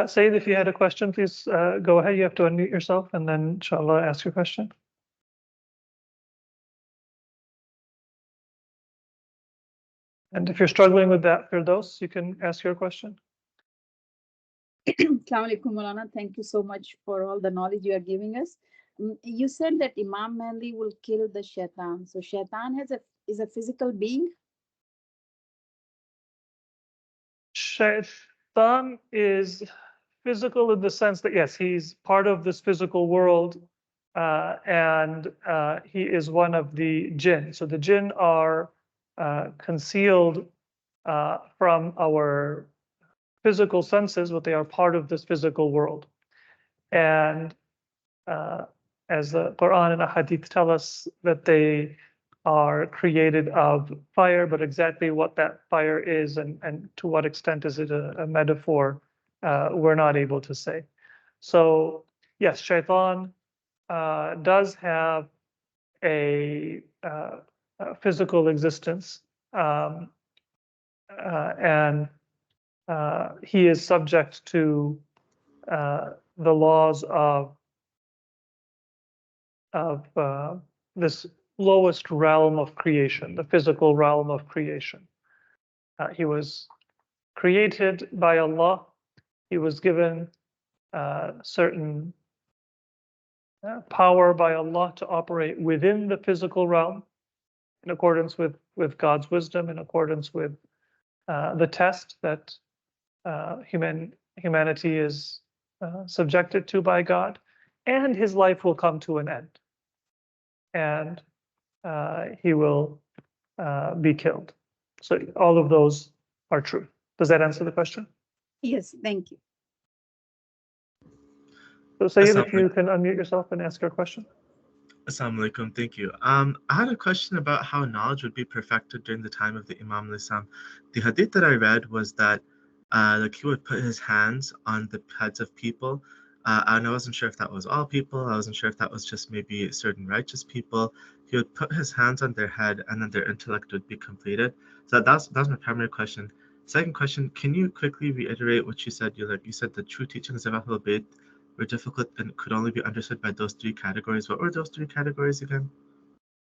Sayyid, if you had a question, please go ahead. You have to unmute yourself and then, inshallah, ask your question. And if you're struggling with that, Firdaus, you can ask your question. Assalamu alaikum, Maulana. Thank you so much for all the knowledge you are giving us. You said that Imam Mahdi will kill the shaitan. So shaitan is a physical being? Shaitan is physical in the sense that, yes, he's part of this physical world, and he is one of the jinn. So the jinn are concealed from our physical senses, but they are part of this physical world. And as the Quran and Hadith tell us, that they are created of fire, but exactly what that fire is and to what extent is it a metaphor, we're not able to say. So yes, shaitan does have a physical existence, and he is subject to the laws of this lowest realm of creation, the physical realm of creation. He was created by Allah. He was given certain power by Allah to operate within the physical realm in accordance with God's wisdom, in accordance with the test that humanity is subjected to by God, and his life will come to an end. And he will be killed. So all of those are true. Does that answer the question? Yes, thank you. So Sayyid, if you can unmute yourself and ask your question. Assalamu alaikum, thank you. I had a question about how knowledge would be perfected during the time of the Imam al-Islam. The hadith that I read was that like he would put his hands on the heads of people, and I wasn't sure if that was all people. I wasn't sure if that was just maybe certain righteous people. He would put his hands on their head, and then their intellect would be completed. So that's my primary question. Second question: can you quickly reiterate what you said? You said the true teachings of Ahlul Bayt were difficult and could only be understood by those three categories. What were those three categories again?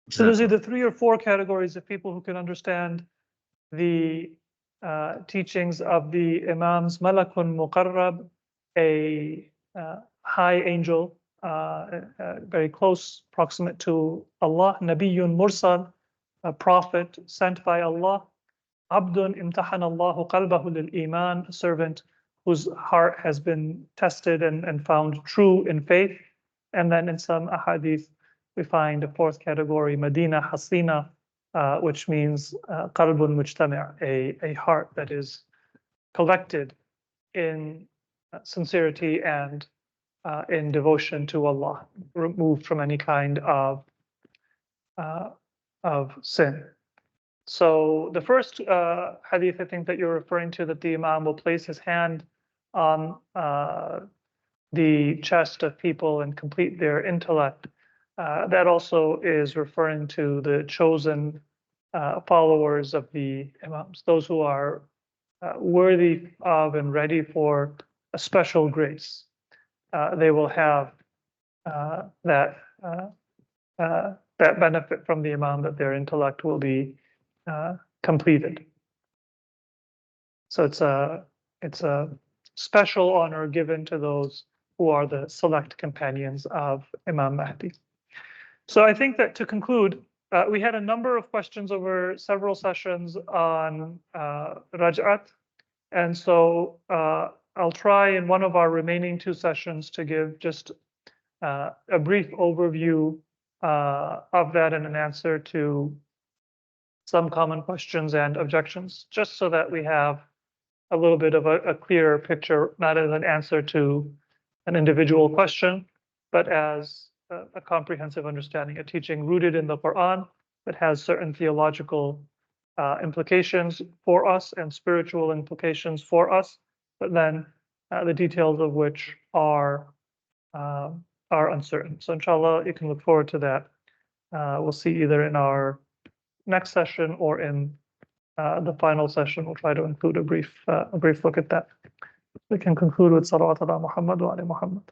So there's either 3 or 4 categories of people who can understand the teachings of the Imams. Malakun Muqarrab, a high angel, very close, proximate to Allah. Nabiyyun Mursal, a prophet sent by Allah. Abdun imtahana Allahu qalbahu lil iman, a servant whose heart has been tested and found true in faith. And then in some ahadith, we find a 4th category, Madina Hasina, which means qalbun mujtami', a heart that is collected in sincerity and in devotion to Allah, removed from any kind of sin. So the first hadith, I think that you're referring to, that the Imam will place his hand on the chest of people and complete their intellect, that also is referring to the chosen followers of the Imams, those who are worthy of and ready for a special grace. They will have that benefit from the Imam, that their intellect will be completed. So it's a special honor given to those who are the select companions of Imam Mahdi. So I think that to conclude, we had a number of questions over several sessions on Raj'at. And so I'll try in one of our remaining 2 sessions to give just a brief overview of that and an answer to some common questions and objections, just so that we have a little bit of a clearer picture, not as an answer to an individual question, but as a comprehensive understanding, a teaching rooted in the Quran that has certain theological implications for us and spiritual implications for us, but then the details of which are uncertain. So inshallah, you can look forward to that. We'll see either in our next session or in the final session. We'll try to include a brief look at that. We can conclude with salawat ala Muhammad wa ali Muhammad.